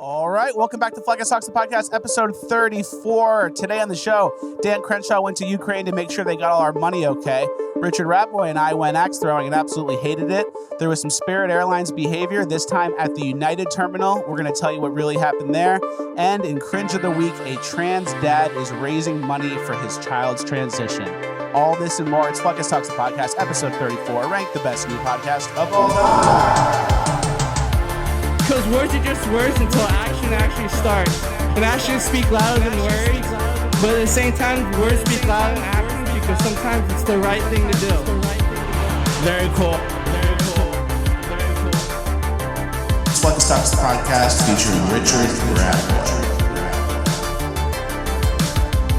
All right, welcome back to Flag Us Talks, the podcast, episode 34. Today on the show, Dan Crenshaw went to Ukraine to make sure they got all our money okay. Richard Ratboy and I went axe throwing and absolutely hated it. There was some Spirit Airlines behavior, this time at the United Terminal. We're going to tell you what really happened there. And in Cringe of the Week, a trans dad is raising money for his child's transition. All this and more. It's Flag Us Talks, the podcast, episode 34, ranked the best new podcast of all time. Because words are just words until action actually starts. And actions speak louder than words, but at the same time, words speak louder than actions because sometimes it's the right thing to do. Very cool. Very cool. Very cool. It's Flag Us Talks, the podcast featuring Richard Ratboy.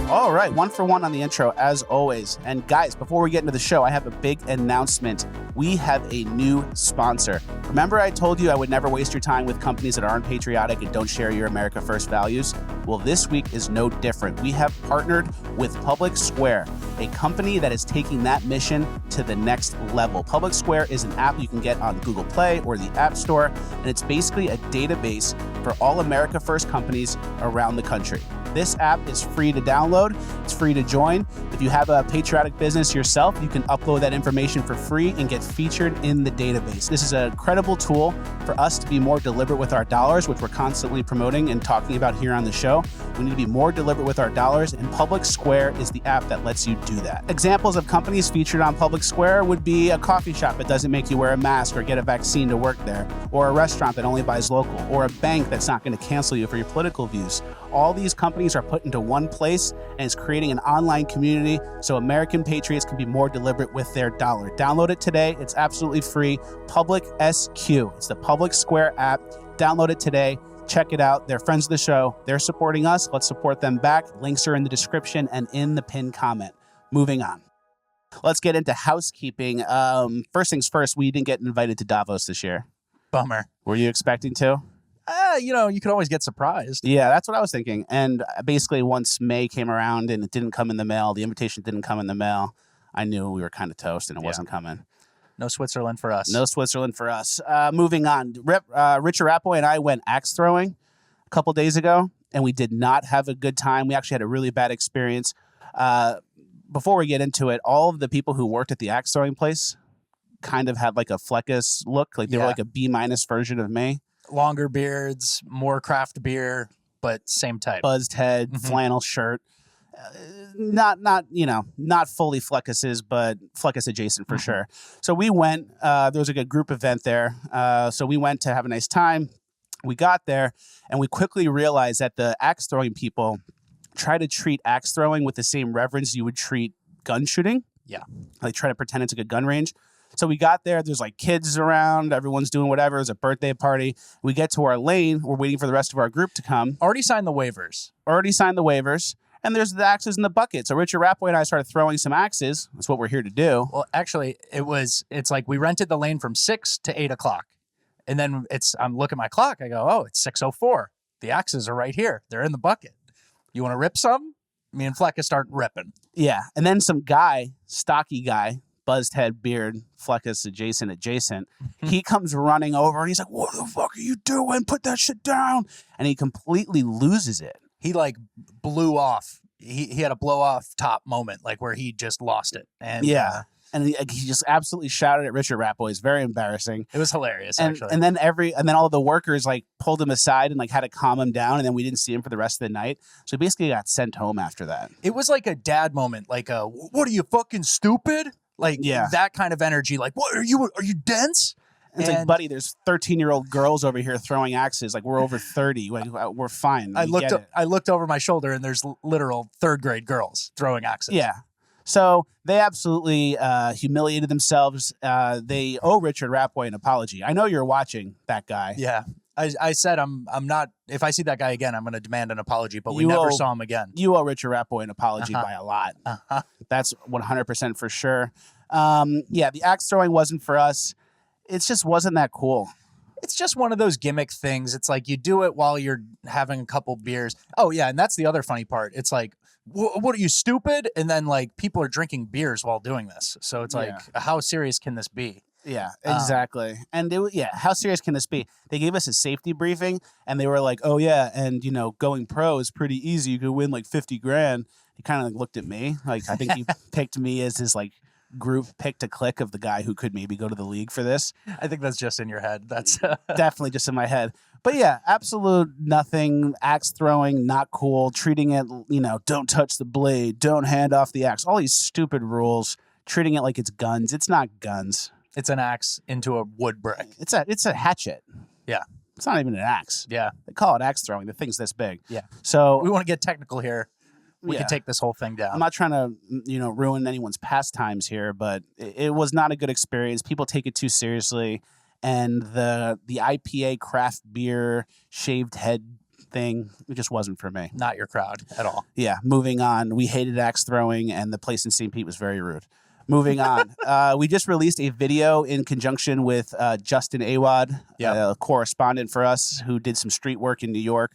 All right, one for one on the intro, as always. And guys, before we get into the show, I have a big announcement. We have a new sponsor. Remember I told you I would never waste your time with companies that aren't patriotic and don't share your America First values? Well, this week is no different. We have partnered with Public Square, a company that is taking that mission to the next level. Public Square is an app you can get on Google Play or the App Store, and it's basically a database for all America First companies around the country. This app is free to download. It's free to join. If you have a patriotic business yourself, you can upload that information for free and get featured in the database. This is a credible tool for us to be more deliberate with our dollars, which we're constantly promoting and talking about here on the show. We need to be more deliberate with our dollars, and Public Square is the app that lets you do that. Examples of companies featured on Public Square would be a coffee shop that doesn't make you wear a mask or get a vaccine to work there, or a restaurant that only buys local, or a bank that's not going to cancel you for your political views. All these companies are put into one place, and it's creating an online community so American patriots can be more deliberate with their dollar. Download it today. It's absolutely free. Public SQ. It's the Public Square app. Download it today. Check it out. They're friends of the show. They're supporting us. Let's support them back. Links are in the description and in the pinned comment. Moving on. Let's get into housekeeping. First things first, we didn't get invited to Davos this year. Bummer. Were you expecting to? You could always get surprised. Yeah, that's what I was thinking. And basically, once May came around and it didn't come in the mail, the invitation didn't come in the mail, I knew we were kind of toast and it wasn't coming. No Switzerland for us. No Switzerland for us. Moving on. Richard Ratboy and I went axe throwing a couple days ago, and we did not have a good time. We actually had a really bad experience. Before we get into it, all of the people who worked at the axe throwing place kind of had like a Fleckus look. Like they were like a B- version of me. Longer beards, more craft beer, but same type. Buzzed head, flannel shirt. Not fully Fleckuses, but Fleckus adjacent for sure. So we went, there was like a group event there. So we went to have a nice time. We got there and we quickly realized that the axe throwing people try to treat axe throwing with the same reverence you would treat gun shooting. Yeah. Like try to pretend it's like a gun range. So we got there, there's like kids around, everyone's doing whatever, it was a birthday party. We get to our lane, we're waiting for the rest of our group to come. Already signed the waivers. And there's the axes in the bucket. So Richard Ratboy and I started throwing some axes. That's what we're here to do. Well, actually, it's like we rented the lane from 6 to 8 o'clock. And then I'm looking at my clock, I go, it's 6:04. The axes are right here. They're in the bucket. You want to rip some? Me and Flecka start ripping. Yeah, and then some guy, stocky guy, buzzed head, beard, Fleckus adjacent. He comes running over and he's like, "What the fuck are you doing? Put that shit down!" And he completely loses it. He like blew off. He had a blow off top moment, like where he just lost it. And and he just absolutely shouted at Richard Ratboy. It's very embarrassing. It was hilarious, actually. And then all the workers like pulled him aside and like had to calm him down. And then we didn't see him for the rest of the night. So he basically got sent home after that. It was like a dad moment, like what are you, fucking stupid? Like that kind of energy. Like, what are you dense? It's like, buddy, there's 13-year-old girls over here throwing axes. Like, we're over 30. We're fine. I looked over my shoulder and there's literal third grade girls throwing axes. Yeah. So they absolutely humiliated themselves. They owe Richard Ratboy an apology. I know you're watching, that guy. Yeah. I said I'm not. If I see that guy again, I'm going to demand an apology. But we never saw him again. You owe Richard Ratboy an apology by a lot. That's 100% for sure. The axe throwing wasn't for us. It just wasn't that cool. It's just one of those gimmick things. It's like you do it while you're having a couple beers. Oh yeah, and that's the other funny part. It's like, what are you, stupid? And then like people are drinking beers while doing this. So it's like, how serious can this be? Yeah, exactly. And how serious can this be? They gave us a safety briefing and they were like, oh yeah, and going pro is pretty easy. You could win like 50 grand. He kind of looked at me. Like, I think he picked me as his like group pick to click of the guy who could maybe go to the league for this. I think that's just in your head. That's definitely just in my head. But yeah, absolute nothing. Axe throwing, not cool. Treating it, don't touch the blade, don't hand off the axe. All these stupid rules. Treating it like it's guns. It's not guns. It's an axe into a wood brick. It's a hatchet. Yeah. It's not even an axe. Yeah. They call it axe throwing. The thing's this big. Yeah. So we want to get technical here. We can take this whole thing down. I'm not trying to, ruin anyone's pastimes here, but it was not a good experience. People take it too seriously. And the IPA craft beer shaved head thing, it just wasn't for me. Not your crowd at all. Yeah. Moving on. We hated axe throwing, and the place in St. Pete was very rude. Moving on. We just released a video in conjunction with Justin Awad, a correspondent for us who did some street work in New York.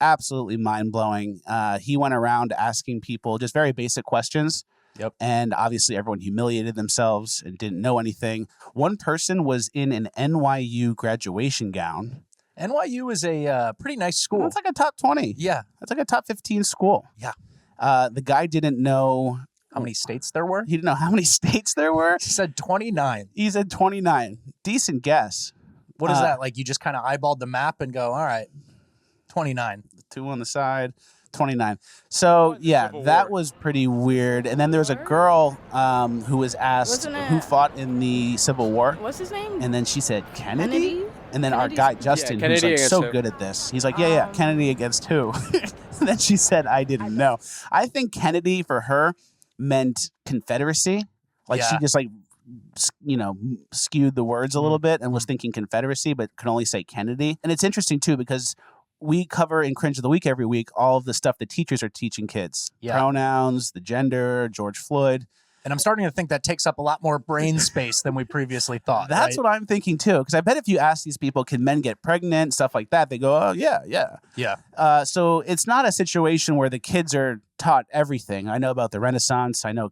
Absolutely mind-blowing. He went around asking people just very basic questions. Yep. And obviously everyone humiliated themselves and didn't know anything. One person was in an NYU graduation gown. NYU is a pretty nice school. It's like a top 20. Yeah. It's like a top 15 school. Yeah. The guy didn't know how many states there were. He didn't know how many states there were. He said 29. He said 29. Decent guess. What is that? Like, you just kind of eyeballed the map and go, all right, 29. 2 on the side, 29. So, yeah, that was pretty weird. And then there was a girl who was asked who fought in the Civil War. What's his name? And then she said, Kennedy? And then our guy, Justin, who's like so good at this, he's like, yeah, Kennedy against who? And then she said, I didn't know. I think Kennedy for her meant Confederacy. Like she just skewed the words a little bit and was thinking Confederacy, but could only say Kennedy. And it's interesting too, because we cover in Cringe of the Week every week all of the stuff that teachers are teaching kids. Yeah. Pronouns, the gender, George Floyd. And I'm starting to think that takes up a lot more brain space than we previously thought. That's what I'm thinking too. Because I bet if you ask these people, can men get pregnant, stuff like that, they go, oh, yeah. Yeah. So it's not a situation where the kids are taught everything. I know about the Renaissance. I know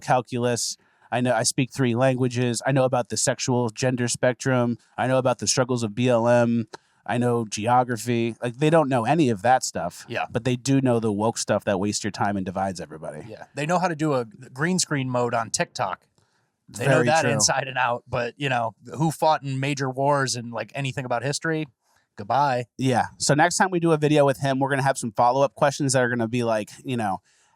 calculus. I speak 3 languages. I know about the sexual gender spectrum. I know about the struggles of BLM. I know geography. Like, they don't know any of that stuff. Yeah. But they do know the woke stuff that wastes your time and divides everybody. Yeah. They know how to do a green screen mode on TikTok. They know that inside and out. But, who fought in major wars and like anything about history? Goodbye. Yeah. So next time we do a video with him, we're going to have some follow-up questions that are going to be like,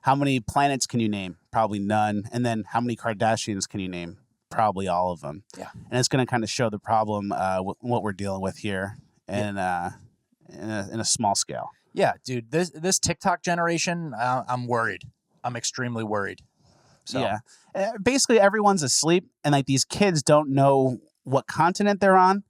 how many planets can you name? Probably none. And then how many Kardashians can you name? Probably all of them. Yeah. And it's going to kind of show the problem, what we're dealing with here. And in a small scale. Yeah, dude, this TikTok generation, I'm worried. I'm extremely worried. So. Yeah, basically everyone's asleep, and like these kids don't know what continent they're on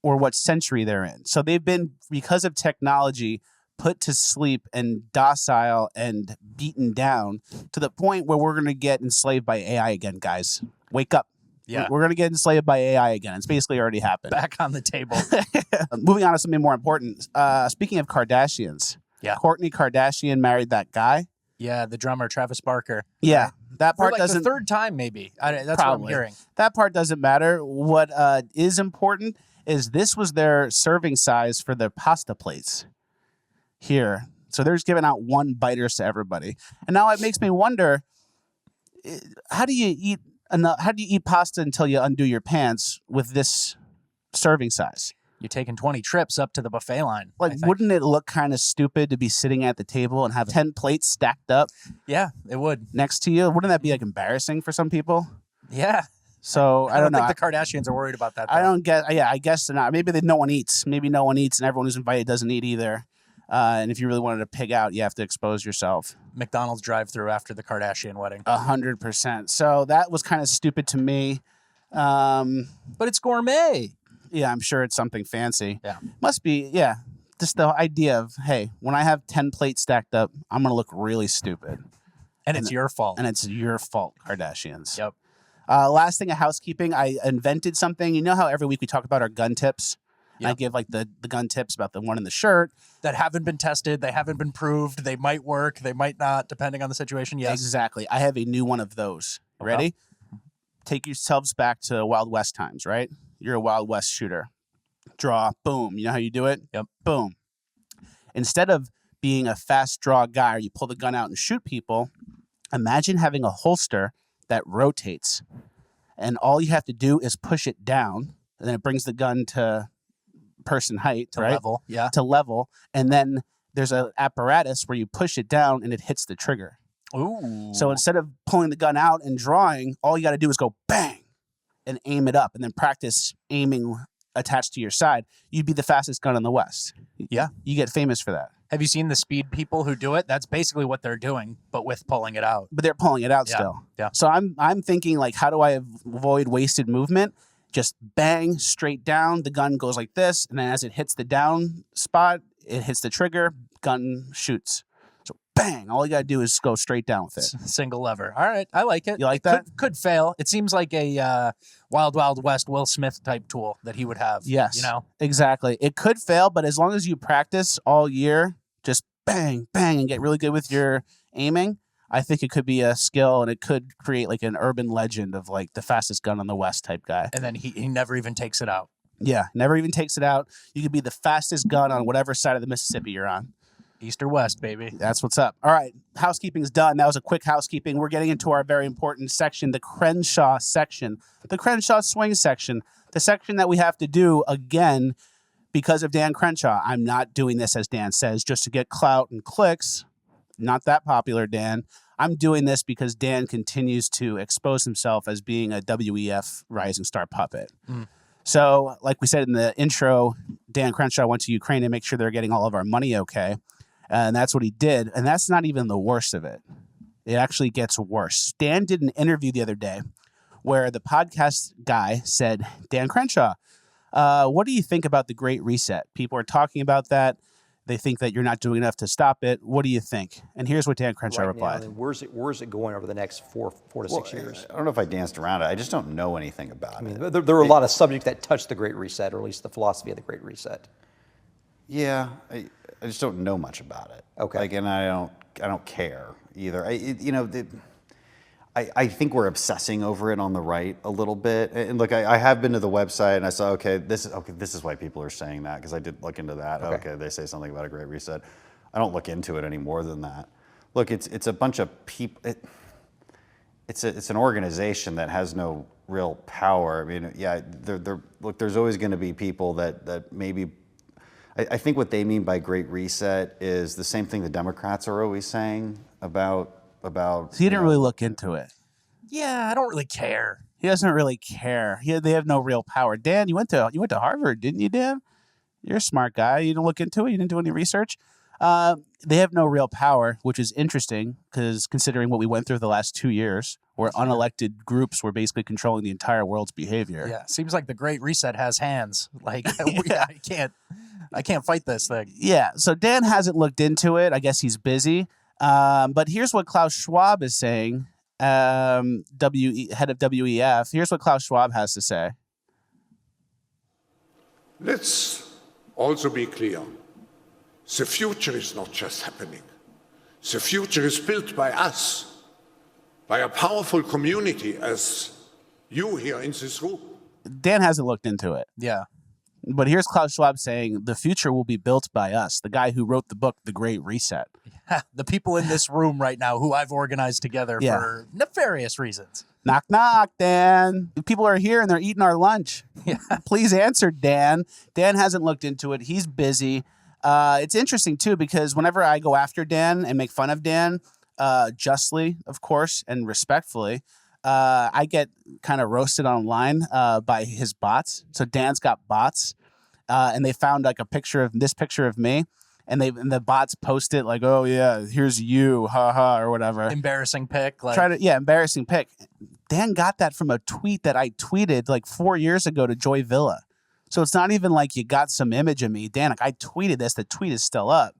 or what century they're in. So they've been, because of technology, put to sleep and docile and beaten down to the point where we're going to get enslaved by AI again, guys. Wake up. Yeah. We're going to get enslaved by AI again. It's basically already happened. Back on the table. Moving on to something more important. Speaking of Kardashians. Yeah. Kourtney Kardashian married that guy. Yeah, the drummer, Travis Barker. Yeah. That part doesn't... the third time, maybe. That's probably what I'm hearing. That part doesn't matter. What is important is this was their serving size for their pasta plates here. So they're just giving out 1 biters to everybody. And now it makes me wonder, how do you eat pasta until you undo your pants with this serving size? You're taking 20 trips up to the buffet line. Like, wouldn't it look kind of stupid to be sitting at the table and have 10 plates stacked up? Yeah, it would. Next to you? Wouldn't that be like embarrassing for some people? Yeah. So I don't know. think the Kardashians are worried about that. Though. I don't get. Yeah, I guess they're not. Maybe no one eats. Maybe no one eats, and everyone who's invited doesn't eat either. And if you really wanted to pig out, you have to expose yourself. McDonald's drive-through after the Kardashian wedding. 100%. So that was kind of stupid to me. But it's gourmet. Yeah, I'm sure it's something fancy. Yeah. Must be, yeah. Just the idea of, hey, when I have 10 plates stacked up, I'm going to look really stupid. And it's your fault. And it's your fault, Kardashians. Yep. Last thing of housekeeping, I invented something. You know how every week we talk about our gun tips? Yep. I give like the gun tips about the one in the shirt. That haven't been tested. They haven't been proved. They might work. They might not, depending on the situation. Yes. Exactly. I have a new one of those. Ready? take yourselves back to Wild West times, right? You're a Wild West shooter. Draw, boom. You know how you do it? Yep. Boom. Instead of being a fast draw guy or you pull the gun out and shoot people, imagine having a holster that rotates. And all you have to do is push it down, and then it brings the gun to person height, To right? level. Yeah. To level. And then there's an apparatus where you push it down and it hits the trigger. Ooh. So instead of pulling the gun out and drawing, all you got to do is go bang and aim it up and then practice aiming attached to your side. You'd be the fastest gun in the West. Yeah. You get famous for that. Have you seen the speed people who do it? That's basically what they're doing, but with pulling it out. But they're pulling it out Yeah, still. yeah. So I'm thinking, like, how do I avoid wasted movement? Just bang straight down. The gun goes like this, and then as it hits the down spot, it hits the trigger. Gun shoots. So bang! All you gotta do is go straight down with it. Single lever. All right. I like it. You like that? Could fail. It seems like a Wild Wild West Will Smith type tool that he would have. Yes. You know? Exactly. It could fail, but as long as you practice all year, just bang, bang, and get really good with your aiming, I think it could be a skill, and it could create like an urban legend of like the fastest gun on the West type guy. And then he never even takes it out. Yeah, never even takes it out. You could be the fastest gun on whatever side of the Mississippi you're on. East or West, baby. That's what's up. All right, housekeeping's done. That was a quick housekeeping. We're getting into our very important section, the Crenshaw section, the Crenshaw swing section, the section that we have to do again because of Dan Crenshaw. I'm not doing this, as Dan says, just to get clout and clicks. Not that popular, Dan. I'm doing this because Dan continues to expose himself as being a WEF rising star puppet. So, like we said in the intro, Dan Crenshaw went to Ukraine to make sure they're getting all of our money okay. And that's what he did. And that's not even the worst of it. It actually gets worse. Dan did an interview the other day where the podcast guy said, Dan Crenshaw, what do you think about the Great Reset? People are talking about that. They think that you're not doing enough to stop it. What do you think? And here's what Dan Crenshaw replied. Now, where's it going over the next four to 6 years? I don't know if I danced around it. I just don't know anything about it. I mean, there were a lot of subjects that touched the Great Reset, or at least the philosophy of the Great Reset. Yeah, I just don't know much about it. Okay. Like, and I don't care either. I think we're obsessing over it on the right a little bit. And look, I have been to the website and I saw, this is why people are saying that, because I did look into that. Okay, they say something about a Great Reset. I don't look into it any more than that. Look, it's a bunch of people. It's an organization that has no real power. I mean, yeah, look, there's always going to be people that maybe. I think what they mean by Great Reset is the same thing the Democrats are always saying about. So he didn't really look into it. Yeah, I don't really care. He doesn't really care. They have no real power. Dan, you went to Harvard, didn't you, Dan? You're a smart guy. You didn't look into it. You didn't do any research. They have no real power, which is interesting because considering what we went through the last 2 years, where unelected groups were basically controlling the entire world's behavior. Yeah, seems like the Great Reset has hands. Like, I can't fight this thing. Yeah, so Dan hasn't looked into it. I guess he's busy. But here's what Klaus Schwab is saying, head of WEF. Here's what Klaus Schwab has to say. Let's also be clear. The future is not just happening. The future is built by us, by a powerful community as you here in this room. Dan hasn't looked into it. Yeah. But here's Klaus Schwab saying the future will be built by us, the guy who wrote the book, The Great Reset. The people in this room right now who I've organized together for nefarious reasons. Knock, knock, Dan. People are here and they're eating our lunch. Yeah. Please answer, Dan. Dan hasn't looked into it. He's busy. It's interesting, too, because whenever I go after Dan and make fun of Dan, justly, of course, and respectfully, I get kind of roasted online by his bots. So Dan's got bots, and they found like this picture of me, and the bots post it like, oh yeah, here's you, haha, or whatever. Embarrassing pic. Like, embarrassing pic. Dan got that from a tweet that I tweeted like 4 years ago to Joy Villa. So it's not even like you got some image of me. Dan, like, I tweeted this, the tweet is still up.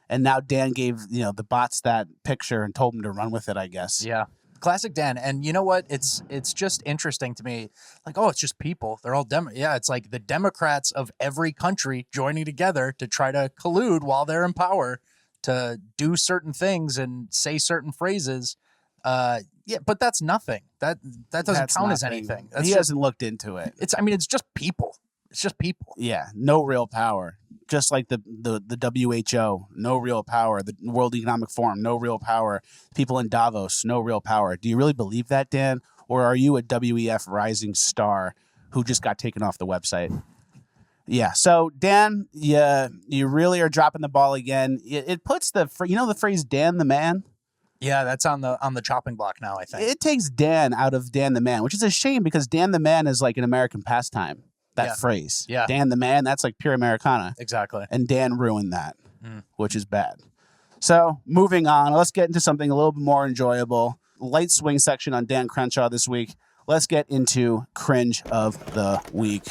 And now Dan gave, the bots that picture and told them to run with it, I guess. Yeah. Classic Dan. And you know what? It's just interesting to me. Like, oh, it's just people. They're all Yeah, it's like the Democrats of every country joining together to try to collude while they're in power to do certain things and say certain phrases. Yeah, but that's nothing. That doesn't That's count as nothing. anything. That's He just, hasn't looked into it. it's just people. It's just people. Yeah, no real power. Just like the WHO, no real power. The World Economic Forum, no real power. People in Davos, no real power. Do you really believe that, Dan? Or are you a WEF rising star who just got taken off the website? Yeah. So Dan, you really are dropping the ball again. It puts the phrase Dan the man. Yeah, that's on the chopping block now, I think. It takes Dan out of Dan the man, which is a shame because Dan the man is like an American pastime. That phrase. Yeah. Dan the man, that's like pure Americana. Exactly. And Dan ruined that, which is bad. So moving on, let's get into something a little bit more enjoyable. Light swing section on Dan Crenshaw this week. Let's get into cringe of the week.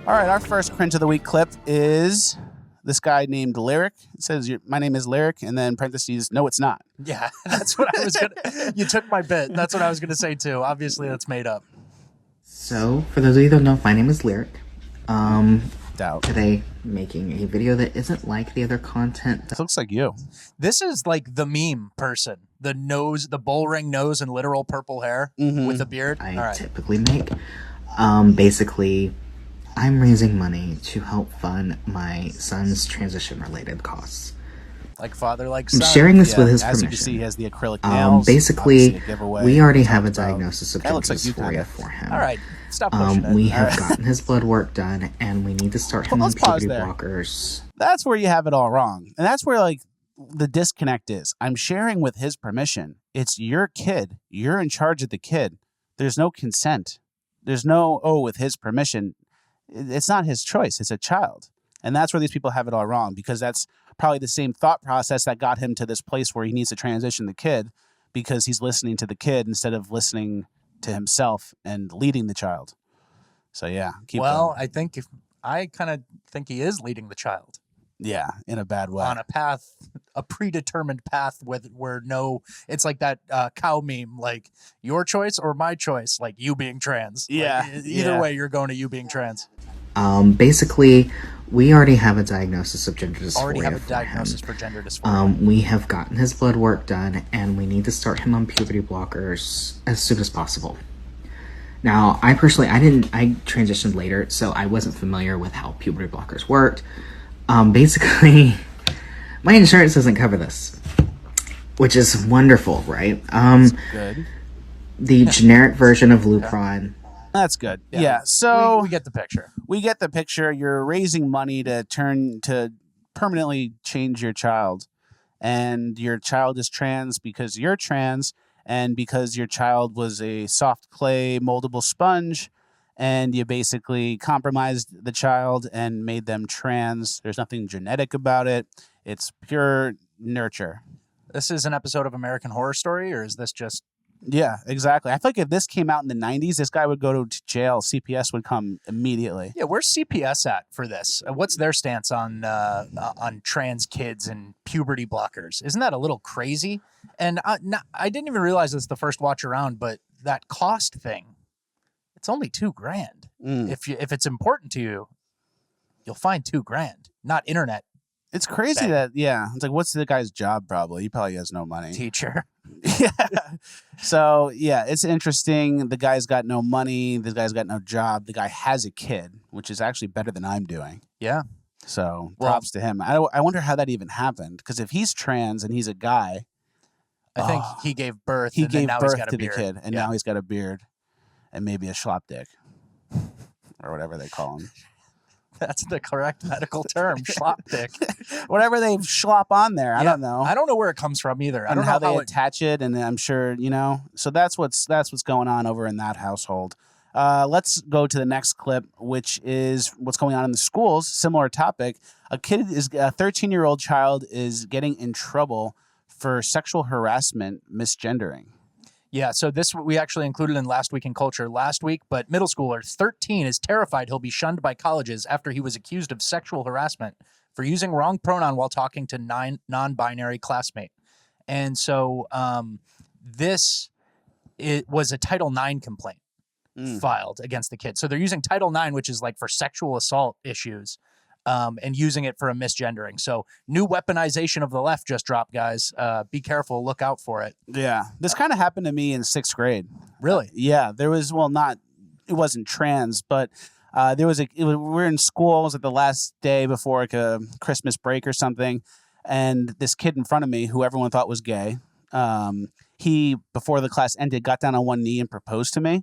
All right, our first cringe of the week clip is this guy named Lyric. It says, my name is Lyric, and then parentheses, no, it's not. Yeah, that's what I was going to... You took my bit. That's what I was going to say, too. Obviously, that's made up. So, for those of you that don't know, my name is Lyric. Doubt. Today, making a video that isn't like the other content. This looks like you. This is like the meme person. The nose, the bull ring nose and literal purple hair with a beard. I typically make. Basically, I'm raising money to help fund my son's transition-related costs. Like father, like I'm son. sharing this with his As permission. you can see, he has the acrylic nails. Basically, Obviously a giveaway. we already have a Talked about. diagnosis of That looks gender like you, dysphoria kinda. for him. All right, stop pushing it. We have gotten his blood work done, and we need to start him on let's pause puberty there. blockers. That's where you have it all wrong. And that's where like the disconnect is. I'm sharing with his permission. It's your kid. You're in charge of the kid. There's no consent. There's no, with his permission. It's not his choice. It's a child. And that's where these people have it all wrong, because that's probably the same thought process that got him to this place where he needs to transition the kid, because he's listening to the kid instead of listening to himself and leading the child. So yeah, keep going. I kind of think he is leading the child Yeah, in a bad way. on a path, a predetermined path where no, it's like that cow meme, like your choice or my choice, like you being trans. Yeah, Like, either yeah. way, you're going to you being trans. Basically, we already have a diagnosis of gender dysphoria. Already have a for diagnosis him. for gender dysphoria. We have gotten his blood work done, and we need to start him on puberty blockers as soon as possible. Now, I transitioned later, so I wasn't familiar with how puberty blockers worked. Basically, my insurance doesn't cover this, which is wonderful, right? Good. The generic version of Lupron. That's good. Yeah. So we get the picture. we get the picture. You're raising money to permanently change your child, and your child is trans because you're trans, and because your child was a soft clay moldable sponge, and you basically compromised the child and made them trans. There's nothing genetic about it. It's pure nurture. This is an episode of American Horror Story, or is this just... Yeah, exactly. I feel like if this came out in the 90s, this guy would go to jail. CPS would come immediately. Yeah, where's CPS at for this? What's their stance on trans kids and puberty blockers? Isn't that a little crazy? And I didn't even realize this the first watch around, but that cost thing, it's only $2,000. If it's important to you, you'll find $2,000. Not internet It's crazy that, it's like, what's the guy's job probably? He probably has no money. teacher. Yeah. So, yeah, it's interesting. The guy's got no money. The guy's got no job. The guy has a kid, which is actually better than I'm doing. Yeah. So props to him. I wonder how that even happened, because if he's trans and he's a guy, I think he gave birth. he and then gave now he's birth got a to the beard. kid, and now he's got a beard and maybe a schlop dick or whatever they call him. That's the correct medical term, schlop dick. Whatever they schlop on there. I don't know. I don't know where it comes from either. I And don't know how they it... attach it, and I'm sure, So that's what's going on over in that household. Let's go to the next clip, which is what's going on in the schools. Similar topic. A 13-year-old child is getting in trouble for sexual harassment, misgendering. Yeah, so this we actually included in Last Week in Culture last week, but middle schooler 13 is terrified he'll be shunned by colleges after he was accused of sexual harassment for using wrong pronoun while talking to non-binary classmate. And so it was a Title IX complaint filed against the kid. So they're using Title IX, which is like for sexual assault issues, and using it for a misgendering. So new weaponization of the left just dropped, guys. Be careful. Look out for it. Yeah. This kind of happened to me in 6th grade. Really? Yeah. There was, it wasn't trans, but we were in school. It was like the last day before like a Christmas break or something. And this kid in front of me, who everyone thought was gay, he, before the class ended, got down on one knee and proposed to me.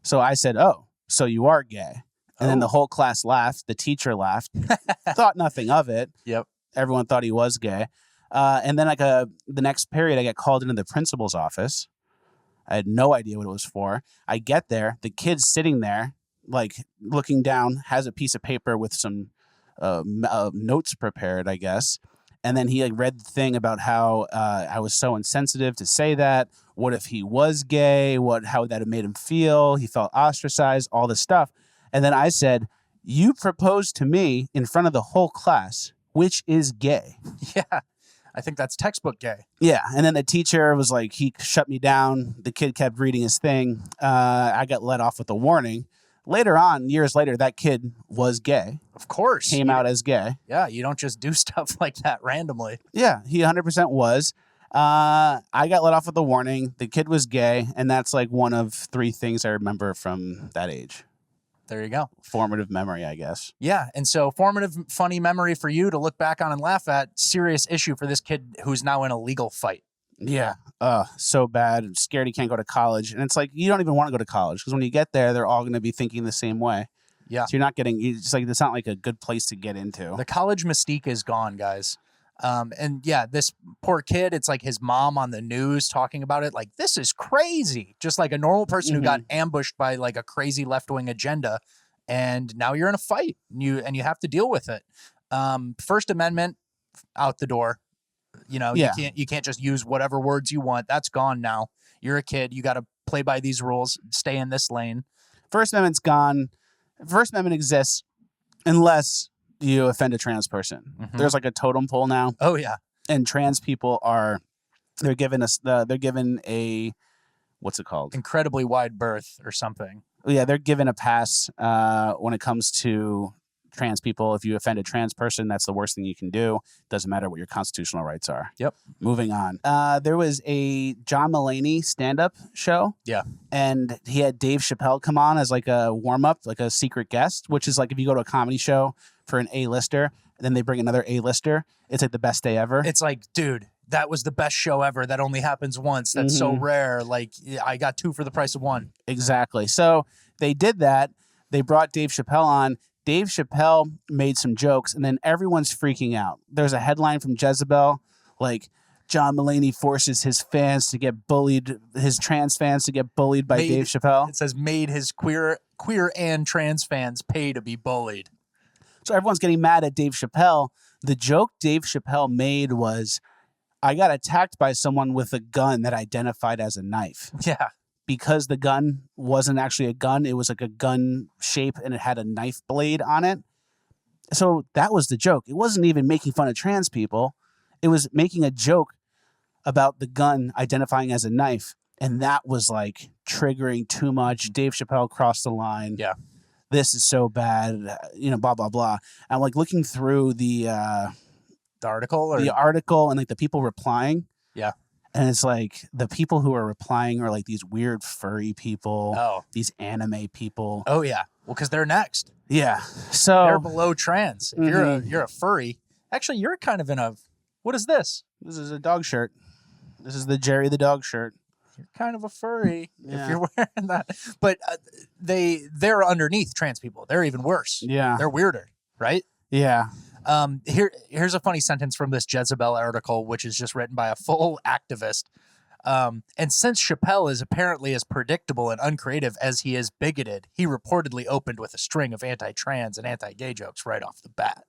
So I said, "Oh, so you are gay." And then the whole class laughed. The teacher laughed, thought nothing of it. Yep. Everyone thought he was gay. And then the next period, I get called into the principal's office. I had no idea what it was for. I get there. The kid's sitting there, like looking down, has a piece of paper with some notes prepared, I guess. And then he like read the thing about how I was so insensitive to say that. What if he was gay? How that made him feel? He felt ostracized, all this stuff. And then I said, "You proposed to me in front of the whole class, which is gay." Yeah. I think that's textbook gay. Yeah. And then the teacher was like, he shut me down. The kid kept reading his thing. I got let off with a warning. Later on, years later, that kid was gay. Of course. Came out as gay. Yeah. You don't just do stuff like that randomly. Yeah. He 100% was. I got let off with a warning. The kid was gay. And that's like one of 3 things I remember from that age. There you go. Formative memory, I guess. Yeah. And so formative, funny memory for you to look back on and laugh at. Serious issue for this kid who's now in a legal fight. Yeah. So bad. I'm scared he can't go to college. And it's like, you don't even want to go to college because when you get there, they're all going to be thinking the same way. Yeah. So you're not getting, it's like, it's not like a good place to get into. The college mystique is gone, guys. And yeah, this poor kid, it's like his mom on the news talking about it. Like, this is crazy. Just like a normal person who got ambushed by like a crazy left-wing agenda. And now you're in a fight and you have to deal with it. First Amendment out the door. You know, you can't just use whatever words you want. That's gone now. You're a kid. You got to play by these rules. Stay in this lane. First Amendment's gone. First Amendment exists unless you offend a trans person. There's like a totem pole now. Oh yeah. And trans people they're given a, what's it called? Incredibly wide berth or something. Yeah, they're given a pass when it comes to trans people. If you offend a trans person, that's the worst thing you can do. Doesn't matter what your constitutional rights are. Yep. Moving on. There was a John Mulaney stand-up show. Yeah. And he had Dave Chappelle come on as like a warm-up, like a secret guest, which is like if you go to a comedy show for an A-lister, and then they bring another A-lister, it's like the best day ever. It's like, dude, that was the best show ever. That only happens once. That's so rare. Like, I got 2 for the price of 1. Exactly. So they did that. They brought Dave Chappelle on. Dave Chappelle made some jokes, and then everyone's freaking out. There's a headline from Jezebel, like, John Mulaney forces his fans to get bullied, his trans fans to get bullied by Dave Chappelle. It says made his queer and trans fans pay to be bullied. So everyone's getting mad at Dave Chappelle. The joke Dave Chappelle made was, I got attacked by someone with a gun that identified as a knife. Yeah. Because the gun wasn't actually a gun. It was like a gun shape and it had a knife blade on it. So that was the joke. It wasn't even making fun of trans people. It was making a joke about the gun identifying as a knife. And that was like triggering too much. Dave Chappelle crossed the line. Yeah. This is so bad, blah, blah, blah. I'm like looking through the article and like the people replying. Yeah. And it's like the people who are replying are like these weird furry people, these anime people. Oh yeah. Well, because they're next. Yeah. So they're below trans. If you're a furry, actually you're kind of in a, what is this? This is a dog shirt. This is the Jerry the dog shirt. You're kind of a furry if you're wearing that. But they're underneath trans people. They're even worse. Yeah. They're weirder, right? Yeah. Here's a funny sentence from this Jezebel article, which is just written by a full activist. And since Chappelle is apparently as predictable and uncreative as he is bigoted, he reportedly opened with a string of anti-trans and anti-gay jokes right off the bat.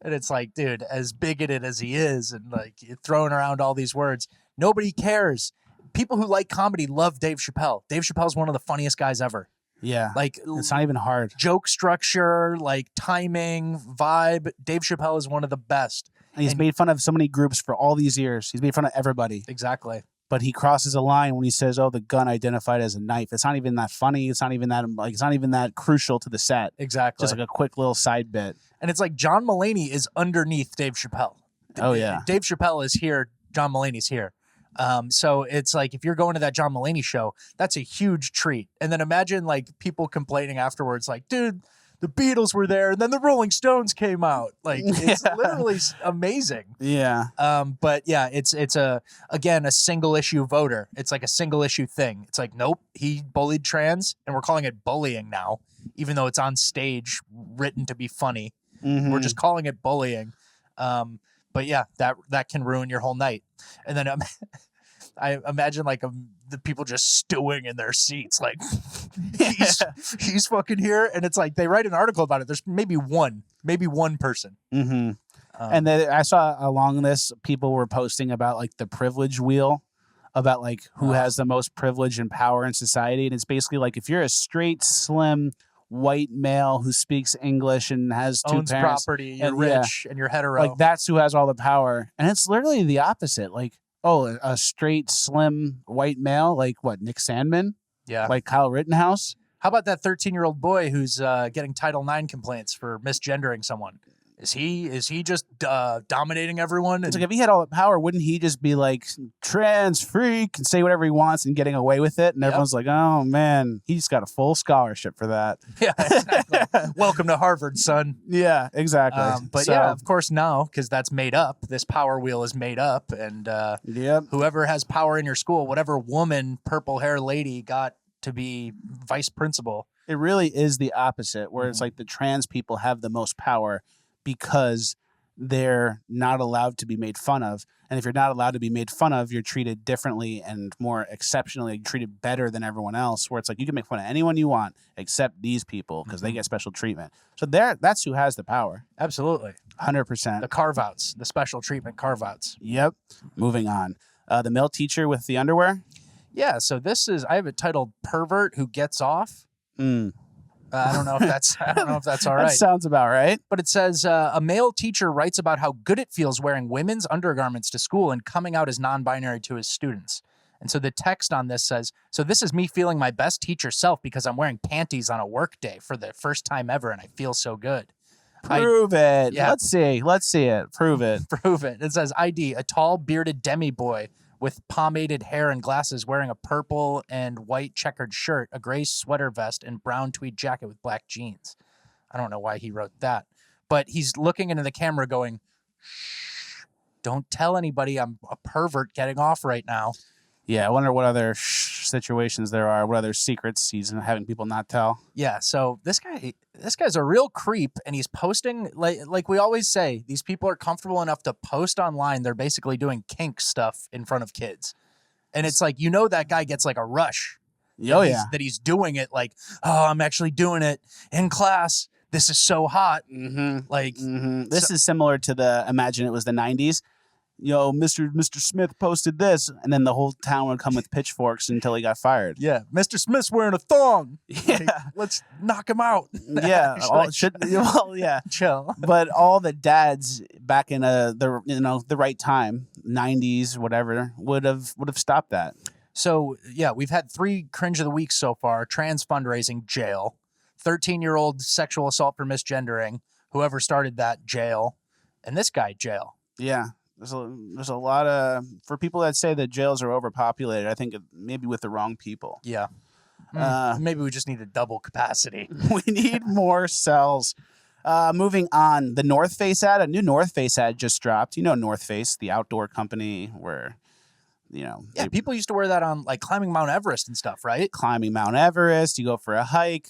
And it's like, dude, as bigoted as he is and like throwing around all these words, nobody cares. People who like comedy love Dave Chappelle. Dave Chappelle's one of the funniest guys ever. Yeah. Like, it's not even hard. Joke structure, like timing, vibe. Dave Chappelle is one of the best. And he's made fun of so many groups for all these years. He's made fun of everybody. Exactly. but he crosses a line when he says, "Oh, the gun identified as a knife." It's not even that funny. It's not even that crucial to the set. Exactly. Just like a quick little side bit. And it's like John Mulaney is underneath Dave Chappelle. Oh yeah. Dave Chappelle is here. John Mulaney's here. So it's like if you're going to that John Mulaney show, that's a huge treat. And then imagine like people complaining afterwards, like, dude, the Beatles were there, and then the Rolling Stones came out. Like it's literally amazing. Yeah. But yeah, it's a single issue voter. It's like a single issue thing. It's like, nope, he bullied trans, and we're calling it bullying now, even though it's on stage written to be funny. We're just calling it bullying. But yeah, that can ruin your whole night. And then I imagine like the people just stewing in their seats, like he's fucking here, and it's like they write an article about it. There's maybe one person. And then I saw along this, people were posting about like the privilege wheel, about like who has the most privilege and power in society, and it's basically like if you're a straight, slim, white male who speaks English and has two owns parents, property, you're rich, and you're hetero. like that's who has all the power, and it's literally the opposite. Like, oh, a straight, slim, white male, like what, Nick Sandman? Yeah. Like Kyle Rittenhouse? How about that 13-year-old boy who's getting Title IX complaints for misgendering someone? Is he just dominating everyone? It's like if he had all the power, wouldn't he just be like trans freak and say whatever he wants and getting away with it? And everyone's like, oh man, he just got a full scholarship for that. Yeah, exactly. Welcome to Harvard, son. Yeah, exactly. But yeah, of course now, because that's made up. This power wheel is made up, and whoever has power in your school, whatever woman, purple hair lady got to be vice principal. It really is the opposite, where it's like the trans people have the most power because they're not allowed to be made fun of. And if you're not allowed to be made fun of, you're treated differently and more exceptionally, treated better than everyone else, where it's like you can make fun of anyone you want except these people because they get special treatment. So that's who has the power. Absolutely. 100%. The carve-outs, the special treatment carve-outs. Yep. Moving on. The male teacher with the underwear? Yeah, so I have it titled Pervert Who Gets Off. I don't know if that's all right. That sounds about right. But it says a male teacher writes about how good it feels wearing women's undergarments to school and coming out as non-binary to his students. And so the text on this says, so this is me feeling my best teacher self because I'm wearing panties on a work day for the first time ever and I feel so good. Prove it. Yeah. Let's see it. Prove it. Prove it. It says ID, a tall bearded demi boy with pomaded hair and glasses, wearing a purple and white checkered shirt, a gray sweater vest, and brown tweed jacket with black jeans. I don't know why he wrote that. But he's looking into the camera going, shh, don't tell anybody I'm a pervert getting off right now. Yeah, I wonder what other situations there are, what other secrets he's having people not tell. Yeah, so this guy's a real creep, and he's posting, like we always say, these people are comfortable enough to post online. They're basically doing kink stuff in front of kids. And it's like, that guy gets like a rush. Oh, yeah. That he's doing it like, oh, I'm actually doing it in class. This is so hot. This is similar to imagine it was the 90s. Yo, Mr. Smith posted this, and then the whole town would come with pitchforks until he got fired. Yeah, Mr. Smith's wearing a thong. Yeah, like, let's knock him out. Yeah, chill. But all the dads back in the right time, 90s, whatever, would have stopped that. So yeah, we've had 3 cringe of the week so far: trans fundraising, jail; 13-year-old sexual assault for misgendering, whoever started that, jail; and this guy, jail. Yeah. There's a lot of, for people that say that jails are overpopulated, I think maybe with the wrong people. Yeah. Maybe we just need a double capacity. We need more cells. Moving on, the North Face ad, a new North Face ad just dropped. You know North Face, the outdoor company where, people used to wear that on like climbing Mount Everest and stuff, right? Climbing Mount Everest, you go for a hike,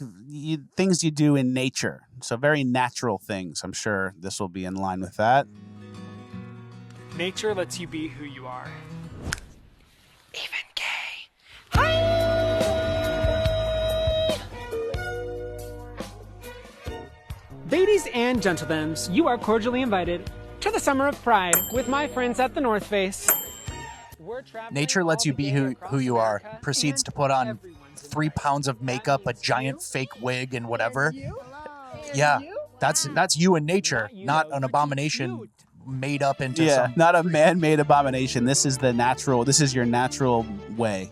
things you do in nature. So very natural things. I'm sure this will be in line with that. Nature lets you be who you are. Even gay. Ladies and gentlemen, you are cordially invited to the Summer of Pride with my friends at the North Face. Nature lets you be who you are. Proceeds to put on 3 pounds of makeup, a giant fake wig, and whatever. Yeah, that's you in nature, not an abomination made up into Yeah, some. not a man-made abomination. This is the natural. This is your natural way.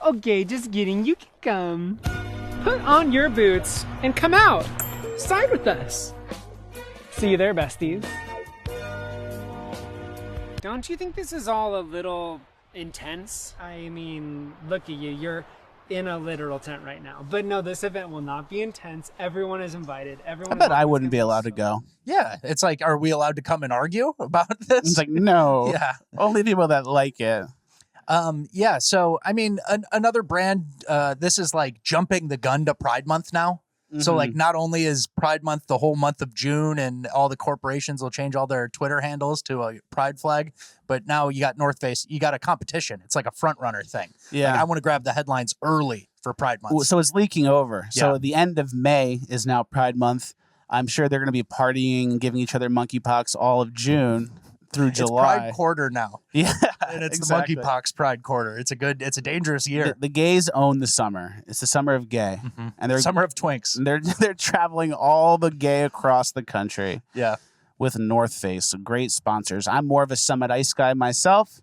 Okay, just kidding. You can come. Put on your boots and come out. Side with us. See you there, besties. Don't you think this is all a little intense? I mean, look at you. You're in a literal tent right now. But no, this event will not be intense. Everyone is invited. I bet I wouldn't be allowed to go. Yeah, it's like, are we allowed to come and argue about this? It's like, no. Yeah. Only people that like it. Yeah, so I mean, another brand, this is like jumping the gun to Pride Month now. So like, not only is Pride Month the whole month of June and all the corporations will change all their Twitter handles to a pride flag, but now you got North Face, you got a competition. It's like a front runner thing. Yeah. Like, I want to grab the headlines early for Pride Month. So it's leaking over. So Yeah. the end of May is now Pride Month. I'm sure they're going to be partying, giving each other monkeypox all of June through July. It's Pride Quarter now. Yeah, And it's exactly. the monkeypox Pride Quarter. It's a dangerous year. The gays own the summer. It's the summer of gay, and they're Summer of Twinks. they're traveling all the gay across the country. Yeah. With North Face, so great sponsors. I'm more of a Summit Ice guy myself,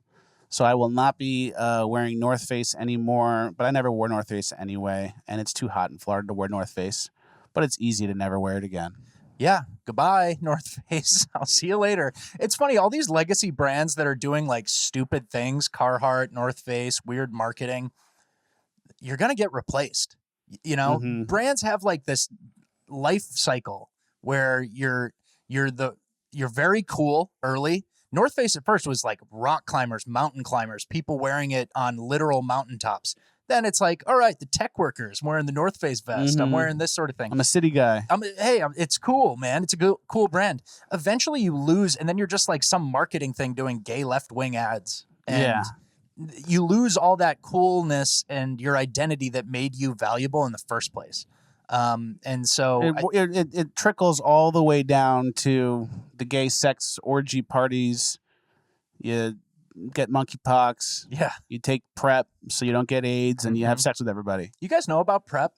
so I will not be wearing North Face anymore. But I never wore North Face anyway, and it's too hot in Florida to wear North Face. But it's easy to never wear it again. Yeah, goodbye, North Face. I'll see you later. It's funny, all these legacy brands that are doing like stupid things, Carhartt, North Face, weird marketing, you're going to get replaced. You know, brands have like this life cycle where you're very cool early. North Face at first was like rock climbers, mountain climbers, people wearing it on literal mountaintops. Then it's like, all right, the tech workers wearing the North Face vest. I'm wearing this sort of thing. I'm a city guy. It's cool, man. It's a cool brand. Eventually you lose, and then you're just like some marketing thing doing gay left-wing ads. And you lose all that coolness and your identity that made you valuable in the first place. And so it trickles all the way down to the gay sex orgy parties. You get monkeypox. Yeah. You take PrEP so you don't get AIDS, and you have sex with everybody. You guys know about PrEP?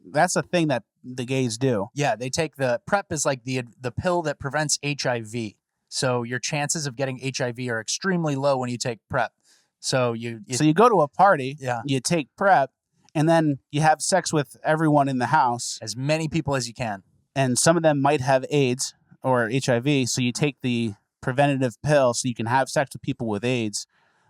That's a thing that the gays do. Yeah, they take the PrEP is like the pill that prevents HIV. So your chances of getting HIV are extremely low when you take PrEP. So you go to a party, Yeah. you take PrEP, and then you have sex with everyone in the house. As many people as you can. And some of them might have AIDS or HIV, so you take the preventative pill so you can have sex with people with AIDS.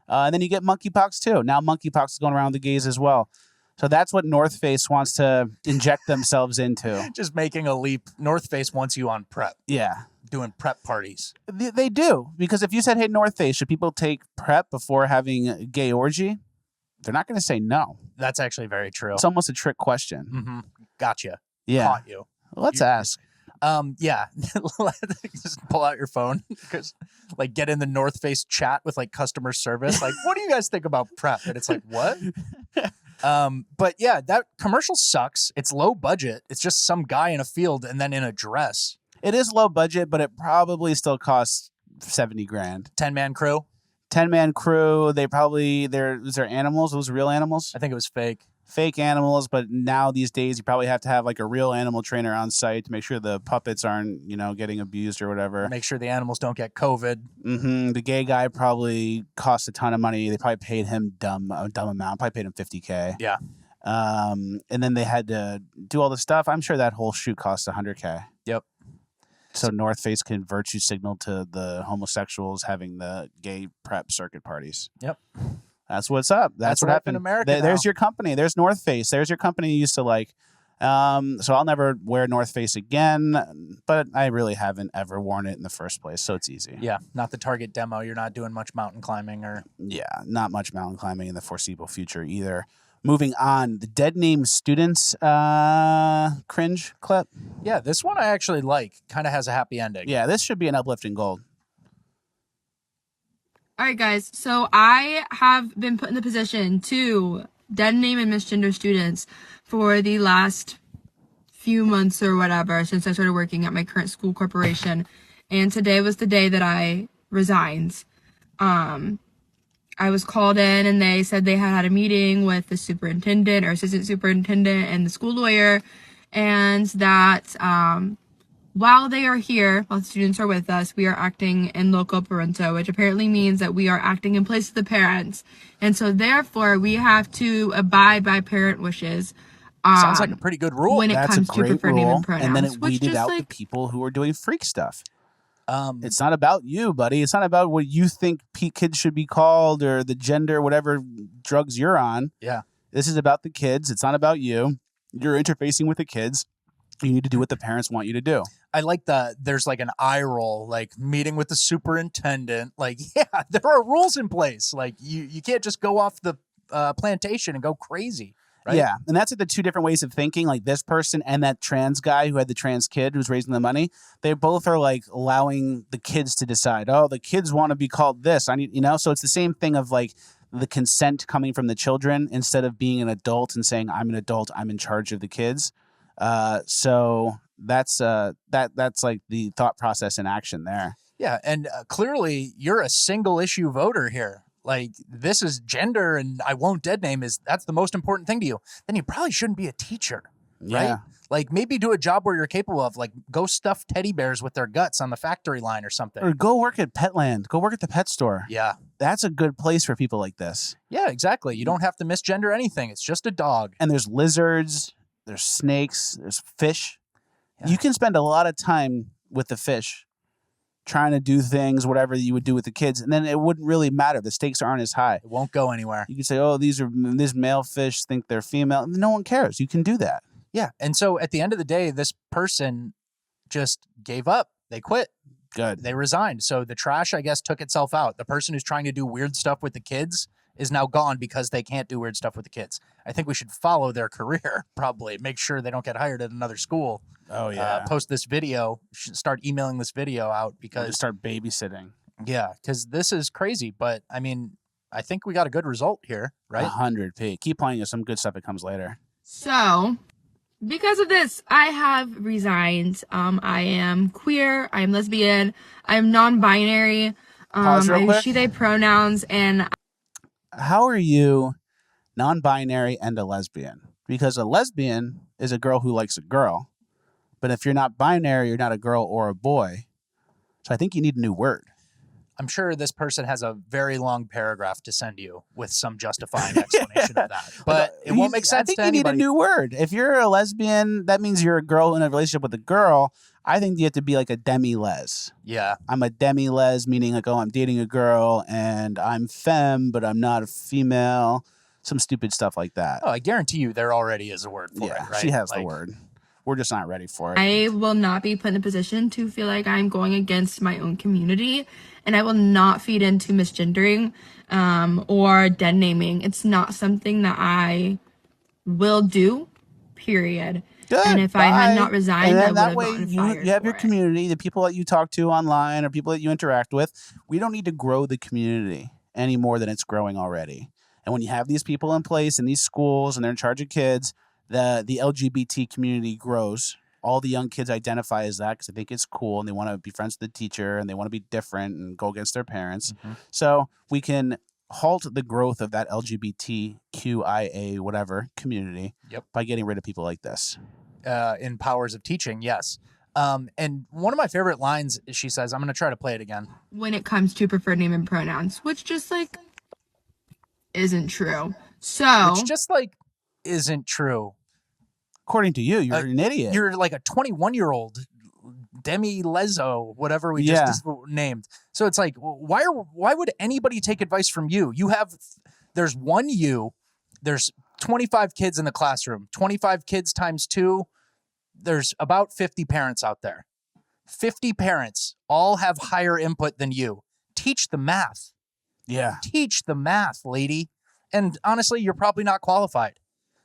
And then you get monkeypox too. Now monkeypox is going around the gays as well. So that's what North Face wants to inject themselves into. Just making a leap. North Face wants you on PrEP. Yeah. Doing PrEP parties. They do. Because if you said, hey, North Face, should people take PrEP before having a gay orgy? They're not going to say no. That's actually very true. It's almost a trick question. Mm-hmm. Gotcha. Yeah. Caught you. Let's ask. Yeah. Just pull out your phone. Because, like, get in the North Face chat with like customer service. Like, what do you guys think about PrEP? And it's like, what? But yeah, that commercial sucks. It's low budget. It's just some guy in a field and then in a dress. It is low budget, but it probably still costs $70 grand. 10-man crew. 10-man crew. They probably is there animals? Those real animals? I think it was fake. Fake animals, but now these days you probably have to have like a real animal trainer on site to make sure the puppets aren't, getting abused or whatever. Make sure the animals don't get COVID. Mm-hmm. The gay guy probably cost a ton of money. They probably paid him a dumb amount. Probably paid him $50K. Yeah. And then they had to do all the stuff. I'm sure that whole shoot cost $100K. Yep. So North Face can virtue signal to the homosexuals having the gay PrEP circuit parties. Yep. That's what's up. That's what life happened in America. There's your company. There's North Face. There's your company you used to like. So I'll never wear North Face again, but I really haven't ever worn it in the first place. So it's easy. Yeah. Not the target demo. You're not doing much mountain climbing or. Yeah. Not much mountain climbing in the foreseeable future either. Moving on, the Dead Name Students cringe clip. Yeah. This one I actually like. Kind of has a happy ending. Yeah. This should be an uplifting gold. All right, guys. So I have been put in the position to dead name and misgender students for the last few months or whatever since I started working at my current school corporation. And today was the day that I resigned. I was called in and they said they had a meeting with the superintendent or assistant superintendent and the school lawyer, and that while they are here, while students are with us, we are acting in loco parental, which apparently means that we are acting in place of the parents. And so therefore, we have to abide by parent wishes. Sounds like a pretty good rule. When it That's comes a to great preferred name rule. and pronouns. And then it which weeded just, out like, the people who are doing freak stuff. It's not about you, buddy. It's not about what you think kids should be called or the gender, whatever drugs you're on. Yeah. This is about the kids. It's not about you. You're interfacing with the kids. You need to do what the parents want you to do. I like there's like an eye roll, like meeting with the superintendent. Like, yeah, there are rules in place. Like you can't just go off the plantation and go crazy. Right? Yeah, and that's like the two different ways of thinking. Like this person and that trans guy who had the trans kid who's raising the money, they both are like allowing the kids to decide. Oh, the kids want to be called this. I need, so it's the same thing of like the consent coming from the children instead of being an adult and saying, I'm an adult, I'm in charge of the kids. So that's like the thought process in action there. Yeah, and clearly you're a single issue voter here. Like, this is gender and I won't dead name that's the most important thing to you. Then you probably shouldn't be a teacher, right? Yeah. Like, maybe do a job where you're capable of, like, go stuff teddy bears with their guts on the factory line or something. Or go work at Petland. Go work at the pet store. Yeah. That's a good place for people like this. Yeah, exactly. You don't have to misgender anything. It's just a dog. And there's lizards, there's snakes, there's fish. Yeah. You can spend a lot of time with the fish trying to do things, whatever you would do with the kids, and then it wouldn't really matter. The stakes aren't as high. It won't go anywhere. You can say, oh, these male fish think they're female. No one cares. You can do that. Yeah. And so at the end of the day, this person just gave up. They quit. Good. They resigned. So the trash, I guess, took itself out. The person who's trying to do weird stuff with the kids is now gone because they can't do weird stuff with the kids. I think we should follow their career, probably. Make sure they don't get hired at another school. Oh, yeah. Post this video. Should start emailing this video out because... start babysitting. Yeah, because this is crazy. But, I mean, I think we got a good result here, right? 100p. Keep playing us some good stuff that comes later. So, because of this, I have resigned. I am queer. I am lesbian. I am non-binary. I use she, they pronouns. And how are you non-binary and a lesbian? Because a lesbian is a girl who likes a girl. But if you're not binary, you're not a girl or a boy. So I think you need a new word. I'm sure this person has a very long paragraph to send you with some justifying explanation of that. But it won't make sense to anybody. I think you need a new word. If you're a lesbian, that means you're a girl in a relationship with a girl. I think you have to be like a demi-les. Yeah. I'm a demi-les, meaning like, oh, I'm dating a girl and I'm femme, but I'm not a female. Some stupid stuff like that. Oh, I guarantee you there already is a word for it, right? She has the word. We're just not ready for it. I will not be put in a position to feel like I'm going against my own community, and I will not feed into misgendering or dead naming. It's not something that I will do, period. Good, and if I had not resigned, I would have gotten fired. You have your community, the people that you talk to online or people that you interact with. We don't need to grow the community any more than it's growing already. And when you have these people in place in these schools and they're in charge of kids, the LGBT community grows. All the young kids identify as that because they think it's cool and they want to be friends with the teacher and they want to be different and go against their parents. Mm-hmm. So we can halt the growth of that LGBTQIA whatever community by getting rid of people like this. In Powers of Teaching, yes. And one of my favorite lines, she says, I'm going to try to play it again. When it comes to preferred name and pronouns, which just like isn't true. So which just like isn't true. According to you, you're an idiot. You're like a 21-year-old demi-lezo, whatever we just named. So it's like, why would anybody take advice from you? There's one you, there's 25 kids in the classroom, 25 kids times 2. There's about 50 parents out there. 50 parents all have higher input than you. Teach the math. Yeah. Teach the math, lady. And honestly, you're probably not qualified.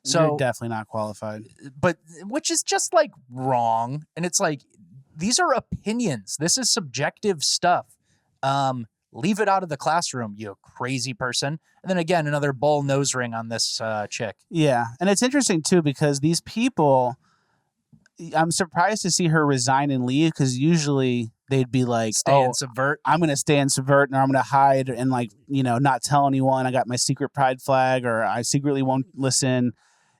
So you're definitely not qualified. But which is just like wrong. And it's like, these are opinions. This is subjective stuff. Leave it out of the classroom, you crazy person. And then again, another bull nose ring on this chick. Yeah. And it's interesting too, because these people, I'm surprised to see her resign and leave because usually they'd be like, stay and subvert. I'm going to stay and subvert and I'm going to hide and like, not tell anyone. I got my secret pride flag or I secretly won't listen.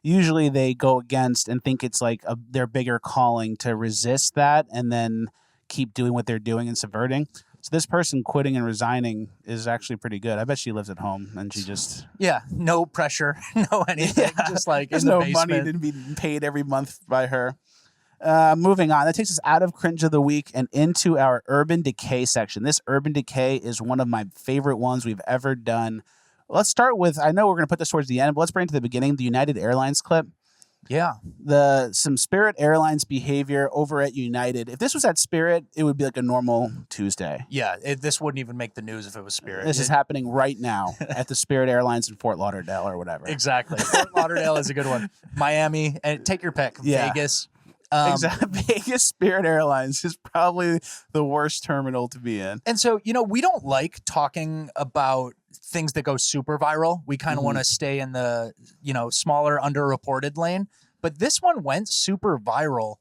usually they go against and think it's like their bigger calling to resist that and then keep doing what they're doing and subverting. So this person quitting and resigning is actually pretty good. I bet she lives at home and she just... Yeah, no pressure, no anything. Yeah. Just like there's in the no basement. money to be paid every month by her. Moving on. That takes us out of Cringe of the Week and into our Urban Decay section. This Urban Decay is one of my favorite ones we've ever done. Let's start with, I know we're going to put this towards the end, but let's bring it to the beginning, the United Airlines clip. Yeah. Some Spirit Airlines behavior over at United. If this was at Spirit, it would be like a normal Tuesday. Yeah, this wouldn't even make the news if it was Spirit. This is happening right now at the Spirit Airlines in Fort Lauderdale or whatever. Exactly. Fort Lauderdale is a good one. Miami, and take your pick. Yeah. Vegas. Exactly. Vegas Spirit Airlines is probably the worst terminal to be in. And so, we don't like talking about things that go super viral. We kind of want to stay in the, smaller, underreported lane. But this one went super viral,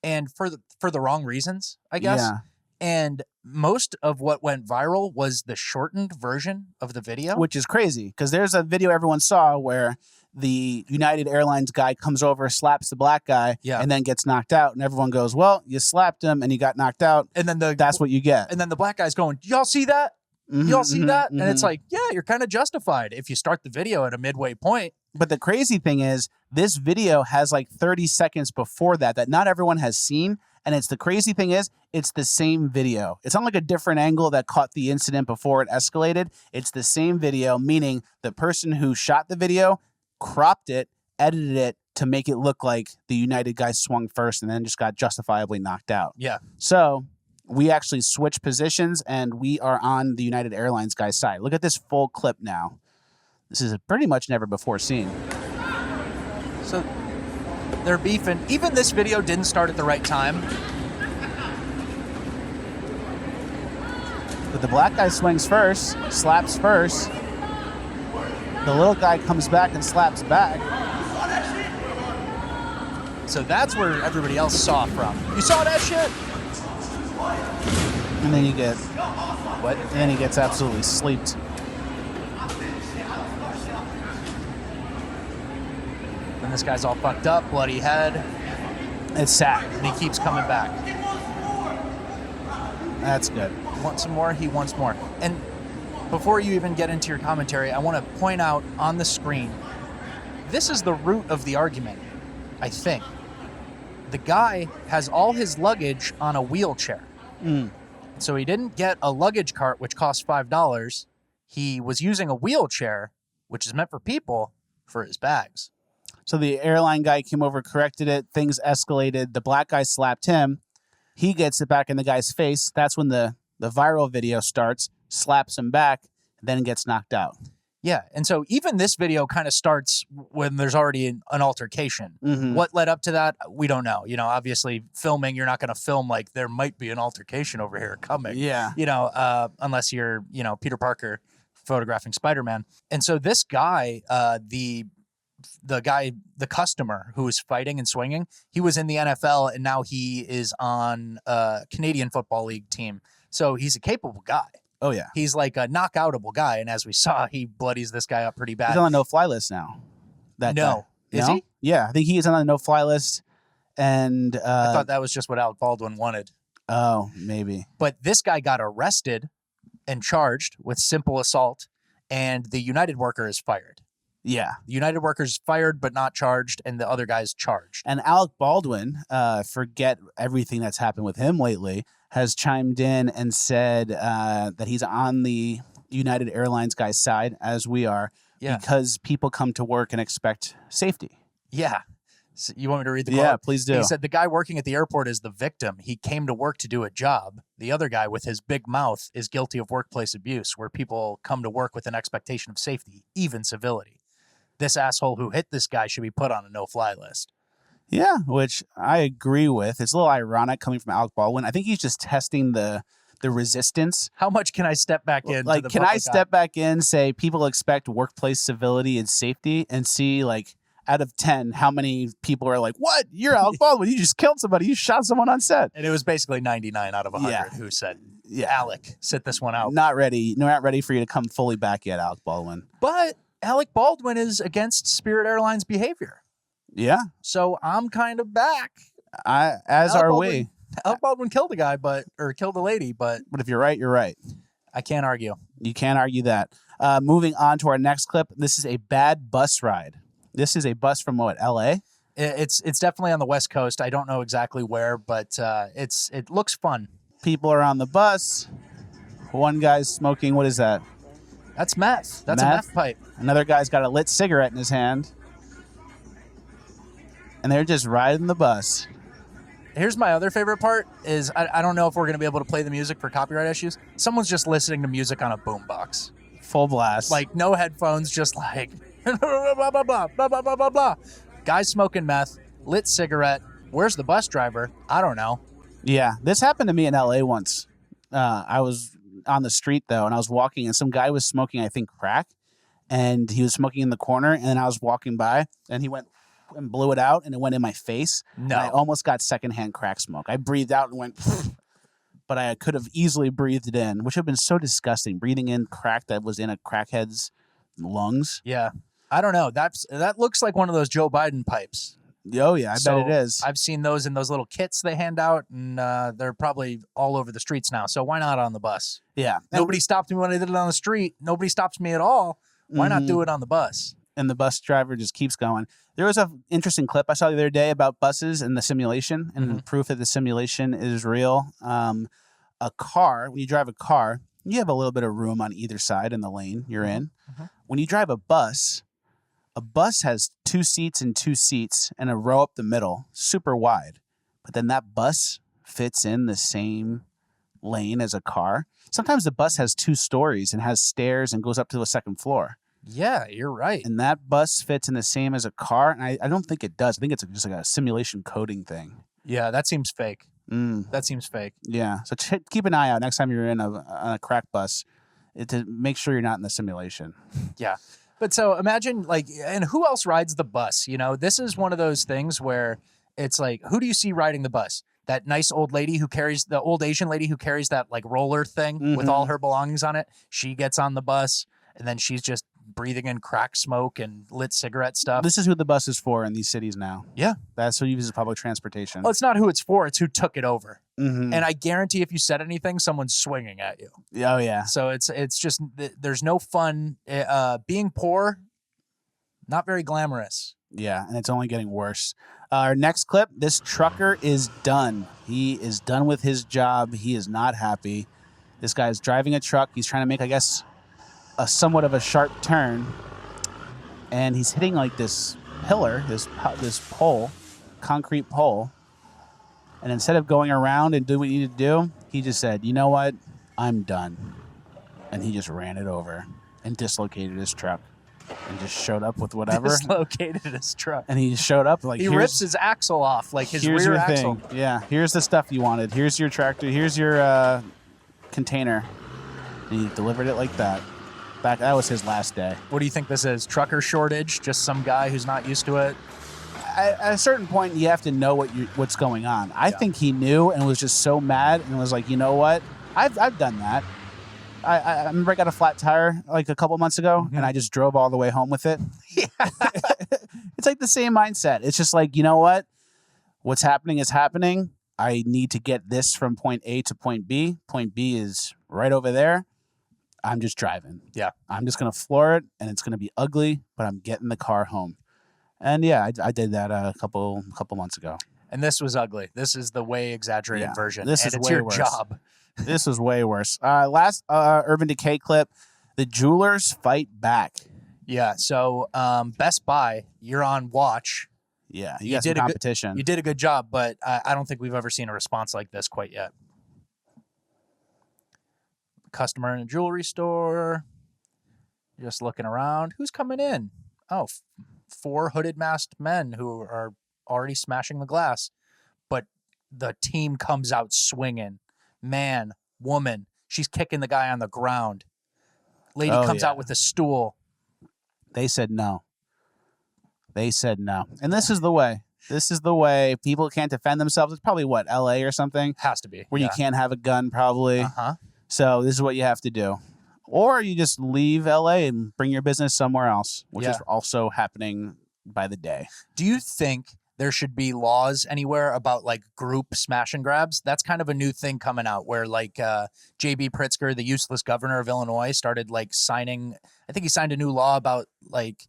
and for the wrong reasons, I guess. Yeah. And most of what went viral was the shortened version of the video. Which is crazy, because there's a video everyone saw where the United Airlines guy comes over, slaps the black guy, and then gets knocked out. And everyone goes, well, you slapped him and he got knocked out. And then that's what you get. And then the black guy's going, y'all see that? Y'all see that? And it's like, yeah, you're kind of justified if you start the video at a midway point. But the crazy thing is, this video has like 30 seconds before that not everyone has seen. And the crazy thing is, it's the same video. It's not like a different angle that caught the incident before it escalated. It's the same video, meaning the person who shot the video cropped it, edited it to make it look like the United guy swung first and then just got justifiably knocked out. Yeah. So we actually switched positions and we are on the United Airlines guy's side. Look at this full clip now. This is pretty much never before seen. So they're beefing. Even this video didn't start at the right time. But the black guy swings first, slaps first. The little guy comes back and slaps back. So that's where everybody else saw from. You saw that shit? And then you get... What? And then he gets absolutely sleeped. And this guy's all fucked up, bloody head. It's sad. And he keeps coming back. That's good. He wants some more, he wants more. And before you even get into your commentary, I want to point out on the screen, this is the root of the argument, I think. The guy has all his luggage on a wheelchair. So he didn't get a luggage cart, which costs $5. He was using a wheelchair, which is meant for people, for his bags. So the airline guy came over, corrected it. Things escalated. The black guy slapped him. He gets it back in the guy's face. That's when the viral video starts, slaps him back, then gets knocked out. Yeah, and so even this video kind of starts when there's already an altercation. What led up to that, we don't know. Obviously, filming, you're not going to film like there might be an altercation over here coming. Yeah. Unless you're, Peter Parker photographing Spider-Man. And so this guy, the customer who was fighting and swinging, he was in the NFL and now he is on a Canadian Football League team. So he's a capable guy. Oh, yeah. He's like a knockoutable guy. And as we saw, he bloodies this guy up pretty bad. He's on the no-fly list now. No. Is he? Yeah, I think he is on the no-fly list. And I thought that was just what Alec Baldwin wanted. Oh, maybe. But this guy got arrested and charged with simple assault, and the United worker is fired. Yeah. The United worker's fired but not charged, and the other guy's charged. And Alec Baldwin, forget everything that's happened with him lately, has chimed in and said that he's on the United Airlines guy's side, as we are, because people come to work and expect safety. Yeah. So you want me to read the quote? Yeah, please do. He said, the guy working at the airport is the victim. He came to work to do a job. The other guy with his big mouth is guilty of workplace abuse, where people come to work with an expectation of safety, even civility. This asshole who hit this guy should be put on a no-fly list. Yeah, which I agree with. It's a little ironic coming from Alec Baldwin. I think he's just testing the resistance. How much can I step back in? Like, can I step back in, say people expect workplace civility and safety, and see, like, out of 10, how many people are like, what? You're Alec Baldwin. You just killed somebody. You shot someone on set. And it was basically 99 out of 100 who said, Alec, sit this one out. Not ready for you to come fully back yet, Alec Baldwin. But Alec Baldwin is against Spirit Airlines behavior. Yeah. So I'm kind of back. As are we. Alec Baldwin killed a guy, or killed a lady, but if you're right, you're right. I can't argue. You can't argue that. Moving on to our next clip. This is a bad bus ride. This is a bus from what, LA? It's definitely on the West Coast. I don't know exactly where, but it looks fun. People are on the bus. One guy's smoking, what is that? That's meth. That's a meth pipe. Another guy's got a lit cigarette in his hand. And they're just riding the bus. Here's my other favorite part is I don't know if we're going to be able to play the music for copyright issues. Someone's just listening to music on a boombox. Full blast. Like no headphones, just like blah, blah, blah, blah, blah, blah, blah, blah, blah. Guys smoking meth, lit cigarette. Where's the bus driver? I don't know. Yeah, this happened to me in LA once. I was on the street though, and I was walking, and some guy was smoking, I think, crack, and he was smoking in the corner, and then I was walking by, and he went and blew it out, and it went in my face. No. And I almost got secondhand crack smoke. I breathed out and went, but I could have easily breathed it in, which would have been so disgusting, breathing in crack that was in a crackhead's lungs. Yeah. I don't know. That looks like one of those Joe Biden pipes. Oh, yeah, I bet it is. I've seen those in those little kits they hand out, and they're probably all over the streets now. So why not on the bus? Yeah. Nobody stopped me when I did it on the street. Nobody stops me at all. Why not do it on the bus? And the bus driver just keeps going. There was an interesting clip I saw the other day about buses and the simulation and proof that the simulation is real. A car, when you drive a car, you have a little bit of room on either side in the lane you're in. When you drive a bus has 2 seats and 2 seats and a row up the middle, super wide. But then that bus fits in the same lane as a car. Sometimes the bus has 2 stories and has stairs and goes up to the second floor. Yeah, you're right. And that bus fits in the same as a car, and I don't think it does. I think it's just like a simulation coding thing. Yeah, that seems fake. That seems fake. Yeah, so keep an eye out next time you're in a crack bus to make sure you're not in the simulation. Yeah. But so imagine and who else rides the bus? You know, this is one of those things where it's like, who do you see riding the bus? That nice old lady the old Asian lady who carries that like roller thing with all her belongings on it. She gets on the bus and then she's just breathing in crack smoke and lit cigarette stuff. This is who the bus is for in these cities now. Yeah. That's who uses public transportation. Well, it's not who it's for. It's who took it over. And I guarantee if you said anything, someone's swinging at you. Oh, yeah. So it's just, there's no fun. Being poor, not very glamorous. Yeah, and it's only getting worse. Our next clip, this trucker is done. He is done with his job. He is not happy. This guy is driving a truck. He's trying to make, I guess, a somewhat of a sharp turn. And he's hitting like this pillar, this pole, concrete pole. And instead of going around and doing what you need to do, he just said, you know what? I'm done. And he just ran it over and dislocated his truck. And just showed up with whatever. Dislocated his truck. And he just showed up like he rips his axle off, like his here's rear your axle. Thing. Yeah, here's the stuff you wanted. Here's your tractor. Here's your container. And he delivered it like that. That was his last day. What do you think this is? Trucker shortage? Just some guy who's not used to it? At a certain point, you have to know what's going on. I think he knew and was just so mad and was like, you know what? I've done that. I remember I got a flat tire like a couple months ago, and I just drove all the way home with it. It's like the same mindset. It's just like, you know what? What's happening is happening. I need to get this from point A to point B. Point B is right over there. I'm just driving. Yeah. I'm just going to floor it, and it's going to be ugly, but I'm getting the car home. And yeah, I did that a couple months ago. And this was ugly. This is the way exaggerated version. This is it's way your worse. job. This was way worse. Last Urban Decay clip, the jewelers fight back. Yeah, so Best Buy, you're on watch. Yeah, you got some competition. You did a good job, but I don't think we've ever seen a response like this quite yet. Customer in a jewelry store, just looking around. Who's coming in? Oh, 4 hooded masked men who are already smashing the glass. But the team comes out swinging. Man, woman, she's kicking the guy on the ground. Lady comes out with a stool. They said no. They said no. And this is the way. This is the way. People can't defend themselves. It's probably what, LA or something? Has to be. Where you can't have a gun probably. Uh-huh. So this is what you have to do. or you just leave LA and bring your business somewhere else, which is Yeah. also happening by the day. Do you think there should be laws anywhere about like group smash and grabs? That's kind of a new thing coming out where like J.B. Pritzker, the useless governor of Illinois, started like signing, I think he signed a new law about like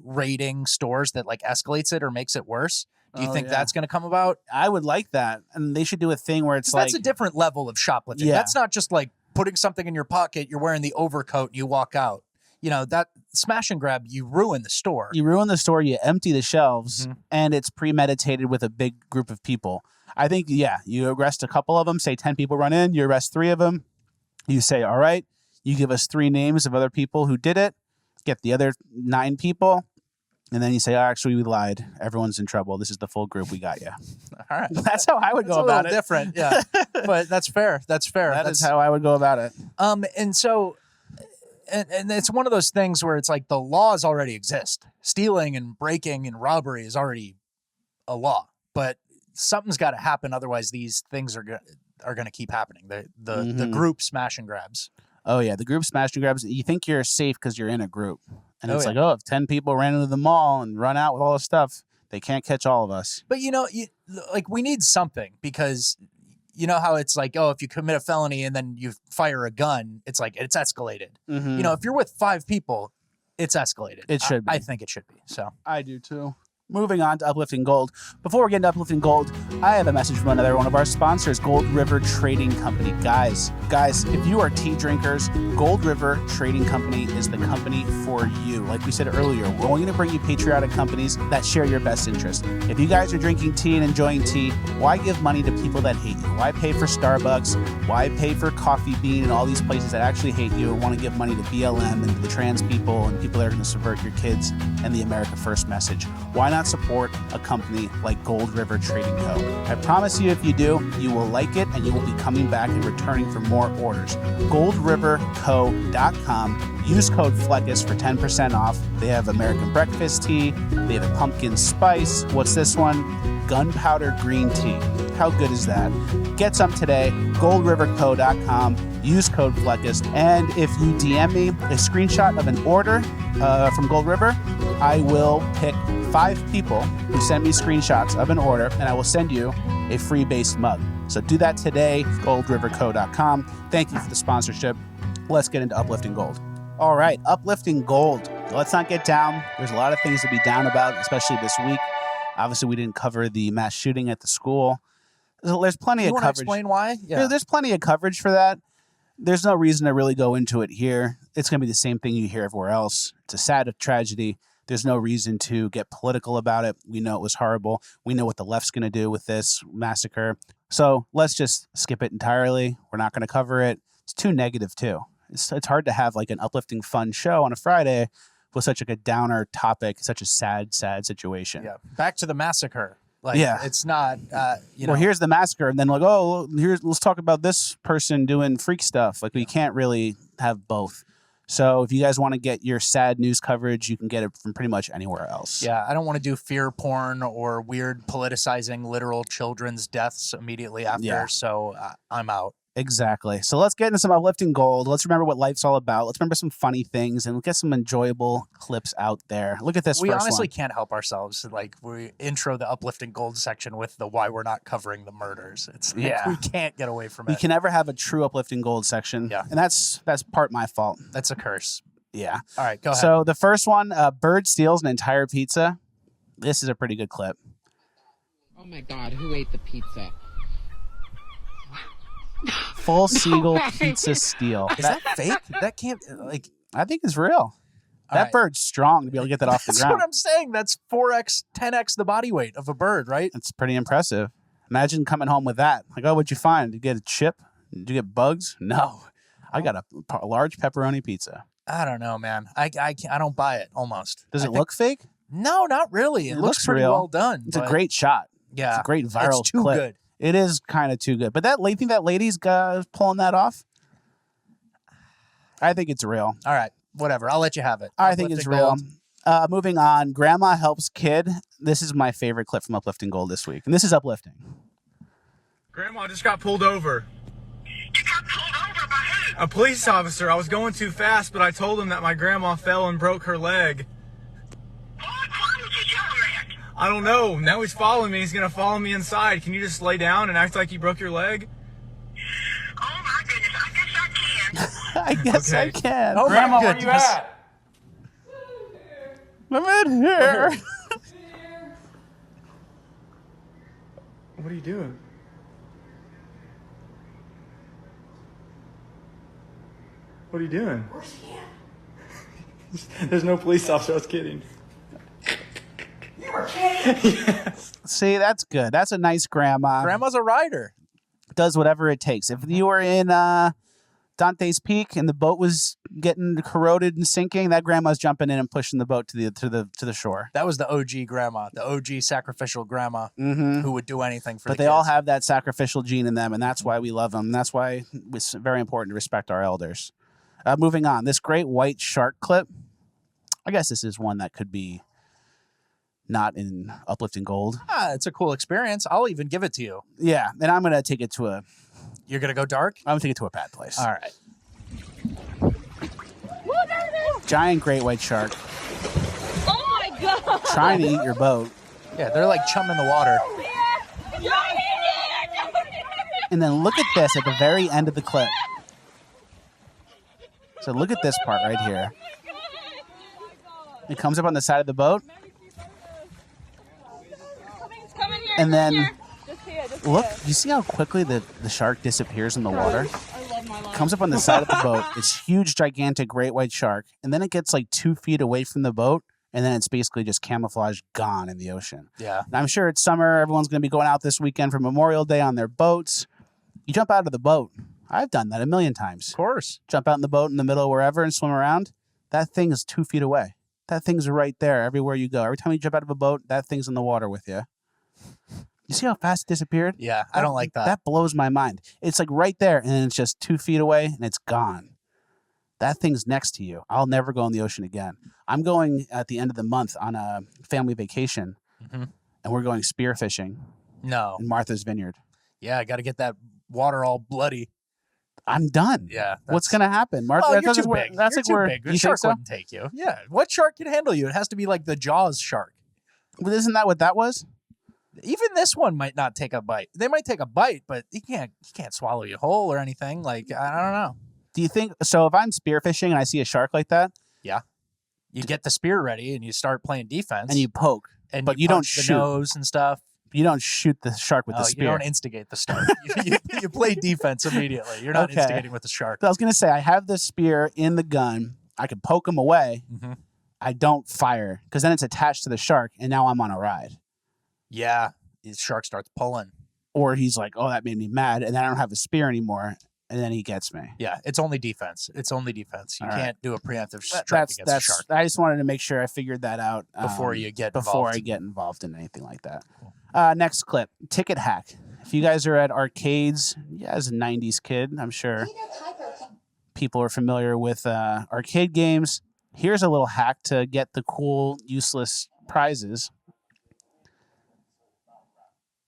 raiding stores that like escalates it or makes it worse. Do you think that's going to come about? I would like that. And they should do a thing where it's like... That's a different level of shoplifting. Yeah. That's not just like putting something in your pocket, you're wearing the overcoat, you walk out. You know, that smash and grab, you ruin the store. You ruin the store, you empty the shelves, and it's premeditated with a big group of people. I think, yeah, you arrest a couple of them, say 10 people run in, you arrest 3 of them. You say, all right, you give us 3 names of other people who did it, get the other 9 people, and then you say, oh, actually, we lied. Everyone's in trouble. This is the full group. We got you. All right. That's how I would go about it. Different, yeah. But that's fair. That's fair. That's how I would go about it. And so... And it's one of those things where it's like the laws already exist. Stealing and breaking and robbery is already a law, but something's got to happen. Otherwise, these things are going to keep happening. The group smash and grabs. Oh yeah, the group smash and grabs. You think you're safe because you're in a group, and it's yeah. like, oh, if 10 people ran into the mall and run out with all this stuff, they can't catch all of us. But you know, like we need something because. You know how it's like, oh, if you commit a felony and then you fire a gun, it's like it's escalated. You know, if you're with 5 people, it's escalated. It should be. I think it should be. So I do too. Moving on to Uplifting Gold. Before we get into Uplifting Gold, I have a message from another one of our sponsors, Gold River Trading Company. Guys, if you are tea drinkers, Gold River Trading Company is the company for you. Like we said earlier, we're only going to bring you patriotic companies that share your best interest. If you guys are drinking tea and enjoying tea, why give money to people that hate you? Why pay for Starbucks? Why pay for Coffee Bean and all these places that actually hate you and want to give money to BLM and to the trans people and people that are going to subvert your kids and the America First message? Why not support a company like Gold River Trading Co.? I promise you, if you do, you will like it and you will be coming back and returning for more orders. GoldRiverCo.com. Use code FLECKUS for 10% off. They have American breakfast tea. They have a pumpkin spice. What's this one? Gunpowder green tea. How good is that? Get some today. GoldRiverCo.com. Use code FLECKUS. And if you DM me a screenshot of an order from Gold River, I will pick 5 people who send me screenshots of an order, and I will send you a free base mug. So do that today, goldriverco.com. Thank you for the sponsorship. Let's get into Uplifting Gold. All right, Uplifting Gold. Let's not get down. There's a lot of things to be down about, especially this week. Obviously, we didn't cover the mass shooting at the school. There's plenty of coverage. Explain why? Yeah. There's plenty of coverage for that. There's no reason to really go into it here. It's going to be the same thing you hear everywhere else. It's a sad tragedy. There's no reason to get political about it. We know it was horrible. We know what the left's going to do with this massacre. So let's just skip it entirely. We're not going to cover it. It's too negative, too. It's hard to have like an uplifting, fun show on a Friday with such like a downer topic, such a sad situation. Yeah. Back to the massacre. Like, yeah. It's not, you know. Well, here's the massacre. And then like, oh, let's talk about this person doing freak stuff. Like we can't really have both. So if you guys want to get your sad news coverage, you can get it from pretty much anywhere else. Yeah, I don't want to do fear porn or weird politicizing literal children's deaths immediately after, Yeah. So I'm out. Exactly. So let's get into some uplifting gold. Let's remember what life's all about. Let's remember some funny things and get some enjoyable clips out there. Look at this We first honestly one. can't help ourselves. Like we intro the uplifting gold section with the why we're not covering the murders. It's like, Yeah. we can't get away from We it. can never have a true uplifting gold section. Yeah. And that's part my fault. That's a curse. Yeah. All right, go ahead. So the first one, bird steals an entire pizza. This is a pretty good clip. Oh my God, who ate the pizza? Full seagull pizza steal. Is that fake? That can't, like, I think it's real. That right. bird's strong to be able to get that off the that's ground. what I'm saying. That's 4x, 10x the body weight of a bird, right? It's pretty impressive. Imagine coming home with that. Like, oh, what'd you find? Did you get a chip? Did you get bugs? No. I got a large pepperoni pizza. I don't know, man. I don't buy it almost. Does I it think- look fake? No, not really. It looks pretty real. well done. It's a but great shot. Yeah. It's a great viral It's too clip. good. It is kind of too good. But you think that lady's pulling that off? I think it's real. All right. Whatever. I'll let you have it. I think it's real. Moving on. Grandma helps kid. This is my favorite clip from Uplifting Gold this week. And this is uplifting. Grandma just got pulled over. You got pulled over by who? A police officer. I was going too fast, but I told him that my grandma fell and broke her leg. I don't know. Now he's following me. He's going to follow me inside. Can you just lay down and act like you broke your leg? Oh my goodness, I guess I can. I guess I can. Oh, Grandma, my where you goodness. at? I'm in here. What are you doing? What are you doing? Where's he at? There's no police officer. I was kidding. You were kidding? Yes. See, that's good. That's a nice grandma. Grandma's a rider. Does whatever it takes. If you were in Dante's Peak and the boat was getting corroded and sinking, that grandma's jumping in and pushing the boat to the shore. That was the OG grandma, the OG sacrificial grandma who would do anything for But the they all kids. have that sacrificial gene in them, and that's why we love them. That's why it's very important to respect our elders. Moving on, this great white shark clip. I guess this is one that could be not in uplifting gold. It's a cool experience. I'll even give it to you. Yeah, and I'm gonna take it to a. You're gonna go dark? I'm gonna take it to a bad place. All right. Giant great white shark Oh my god! trying to eat your boat, Yeah, they're like chumming the water. and then look at this at the very end of the clip. So look at this part right here. It comes up on the side of the boat, and then look. You see how quickly the shark disappears in the water? Comes up on the side of the boat. It's huge, gigantic, great white shark, and then it gets like 2 feet away from the boat, and then it's basically just camouflaged, gone in the ocean. Yeah. And I'm sure it's summer. Everyone's going to be going out this weekend for Memorial Day on their boats. You jump out of the boat. I've done that a million times. Of course. Jump out in the boat in the middle of wherever and swim around. That thing is 2 feet away. That thing's right there everywhere you go. Every time you jump out of a boat, that thing's in the water with you. You see how fast it disappeared? Yeah, I don't like that. That blows my mind. It's like right there, and it's just 2 feet away, and it's gone. That thing's next to you. I'll never go in the ocean again. I'm going at the end of the month on a family vacation, and we're going spearfishing No. in Martha's Vineyard. Yeah, I got to get that water all bloody. I'm done. Yeah. What's going to happen? Martha, Well, that's you're like too where- big. That's You're like too where big. you The think shark so? wouldn't take you. Yeah. What shark can handle you? It has to be like the Jaws shark. Well, isn't that what that was? Even this one might not take a bite. They might take a bite, but he can't swallow you whole or anything. Like, I don't know. Do you think so? If I'm spearfishing and I see a shark like that, Yeah. You get the spear ready and you start playing defense. and you poke, and but you don't punch the shoot. nose and stuff. You don't shoot the shark with No, the you spear. don't instigate the start. you play defense immediately. You're not Okay. instigating with the shark. I was gonna say I have the spear in the gun. I can poke him away. I don't fire because then it's attached to the shark, and now I'm on a ride. Yeah. The shark starts pulling. Or he's like, "Oh, that made me mad," and then I don't have a spear anymore, and then he gets me. Yeah. It's only defense. It's only defense. You All right. can't do a preemptive strike That's against a shark I just wanted to make sure I figured that out before you get before involved. I get involved in anything like that. Next clip, ticket hack. If you guys are at arcades, yeah, as a '90s kid, I'm sure people are familiar with arcade games. Here's a little hack to get the cool, useless prizes.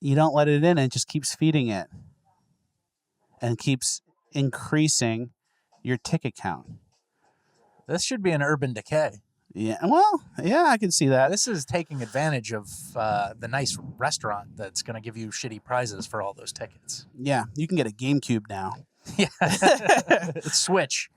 You don't let it in, and it just keeps feeding it and keeps increasing your ticket count. This should be an urban decay. Yeah, well, yeah, I can see that. This is taking advantage of the nice restaurant that's going to give you shitty prizes for all those tickets. Yeah, you can get a GameCube now. Yeah. Switch.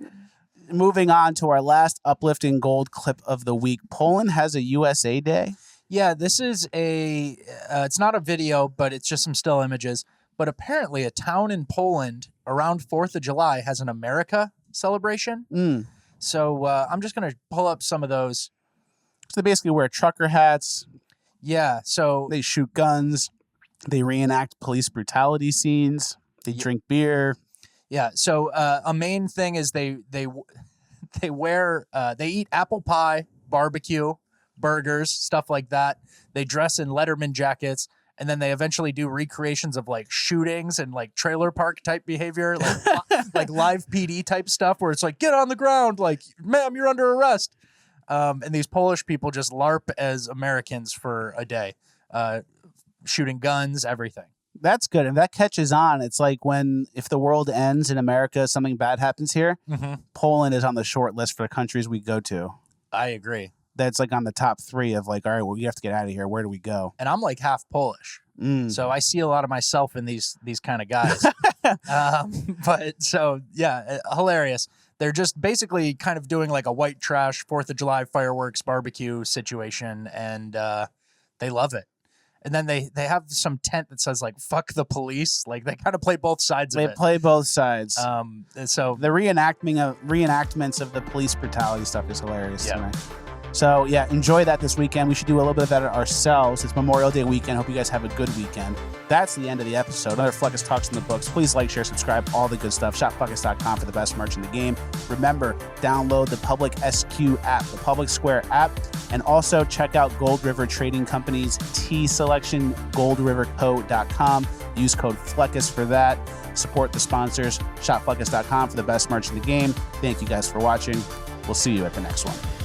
Moving on to our last uplifting gold clip of the week. Poland has a USA Day. Yeah, this is it's not a video, but it's just some still images. But apparently a town in Poland around 4th of July has an America celebration. So I'm just going to pull up some of those. So they basically wear trucker hats. Yeah, so they shoot guns. They reenact police brutality scenes. They drink beer. Yeah, so a main thing is they eat apple pie, barbecue, burgers, stuff like that. They dress in Letterman jackets, and then they eventually do recreations of like shootings and like trailer park type behavior, like like live PD type stuff where it's like, get on the ground, like, ma'am, you're under arrest. And these Polish people just LARP as Americans for a day, shooting guns, everything. That's good. If that catches on, it's like if the world ends in America, something bad happens here, Poland is on the short list for the countries we go to. I agree. That's like on the top 3 of like, all right, well, we have to get out of here. Where do we go? And I'm like half Polish. So I see a lot of myself in these kind of guys. But so, yeah, hilarious. They're just basically kind of doing like a white trash 4th of July fireworks barbecue situation, and they love it. And then they have some tent that says like "fuck the police." Like they kind of play both sides of it. They play both sides. And so the reenactments of the police brutality stuff is hilarious. Yeah. So yeah, enjoy that this weekend. We should do a little bit of that ourselves. It's Memorial Day weekend. Hope you guys have a good weekend. That's the end of the episode. Another Fleckus Talks in the books. Please like, share, subscribe, all the good stuff. ShopFleckus.com for the best merch in the game. Remember, download the Public SQ app, the Public Square app, and also check out Gold River Trading Company's tea selection, goldriverco.com. Use code Fleckus for that. Support the sponsors. ShopFleckus.com for the best merch in the game. Thank you guys for watching. We'll see you at the next one.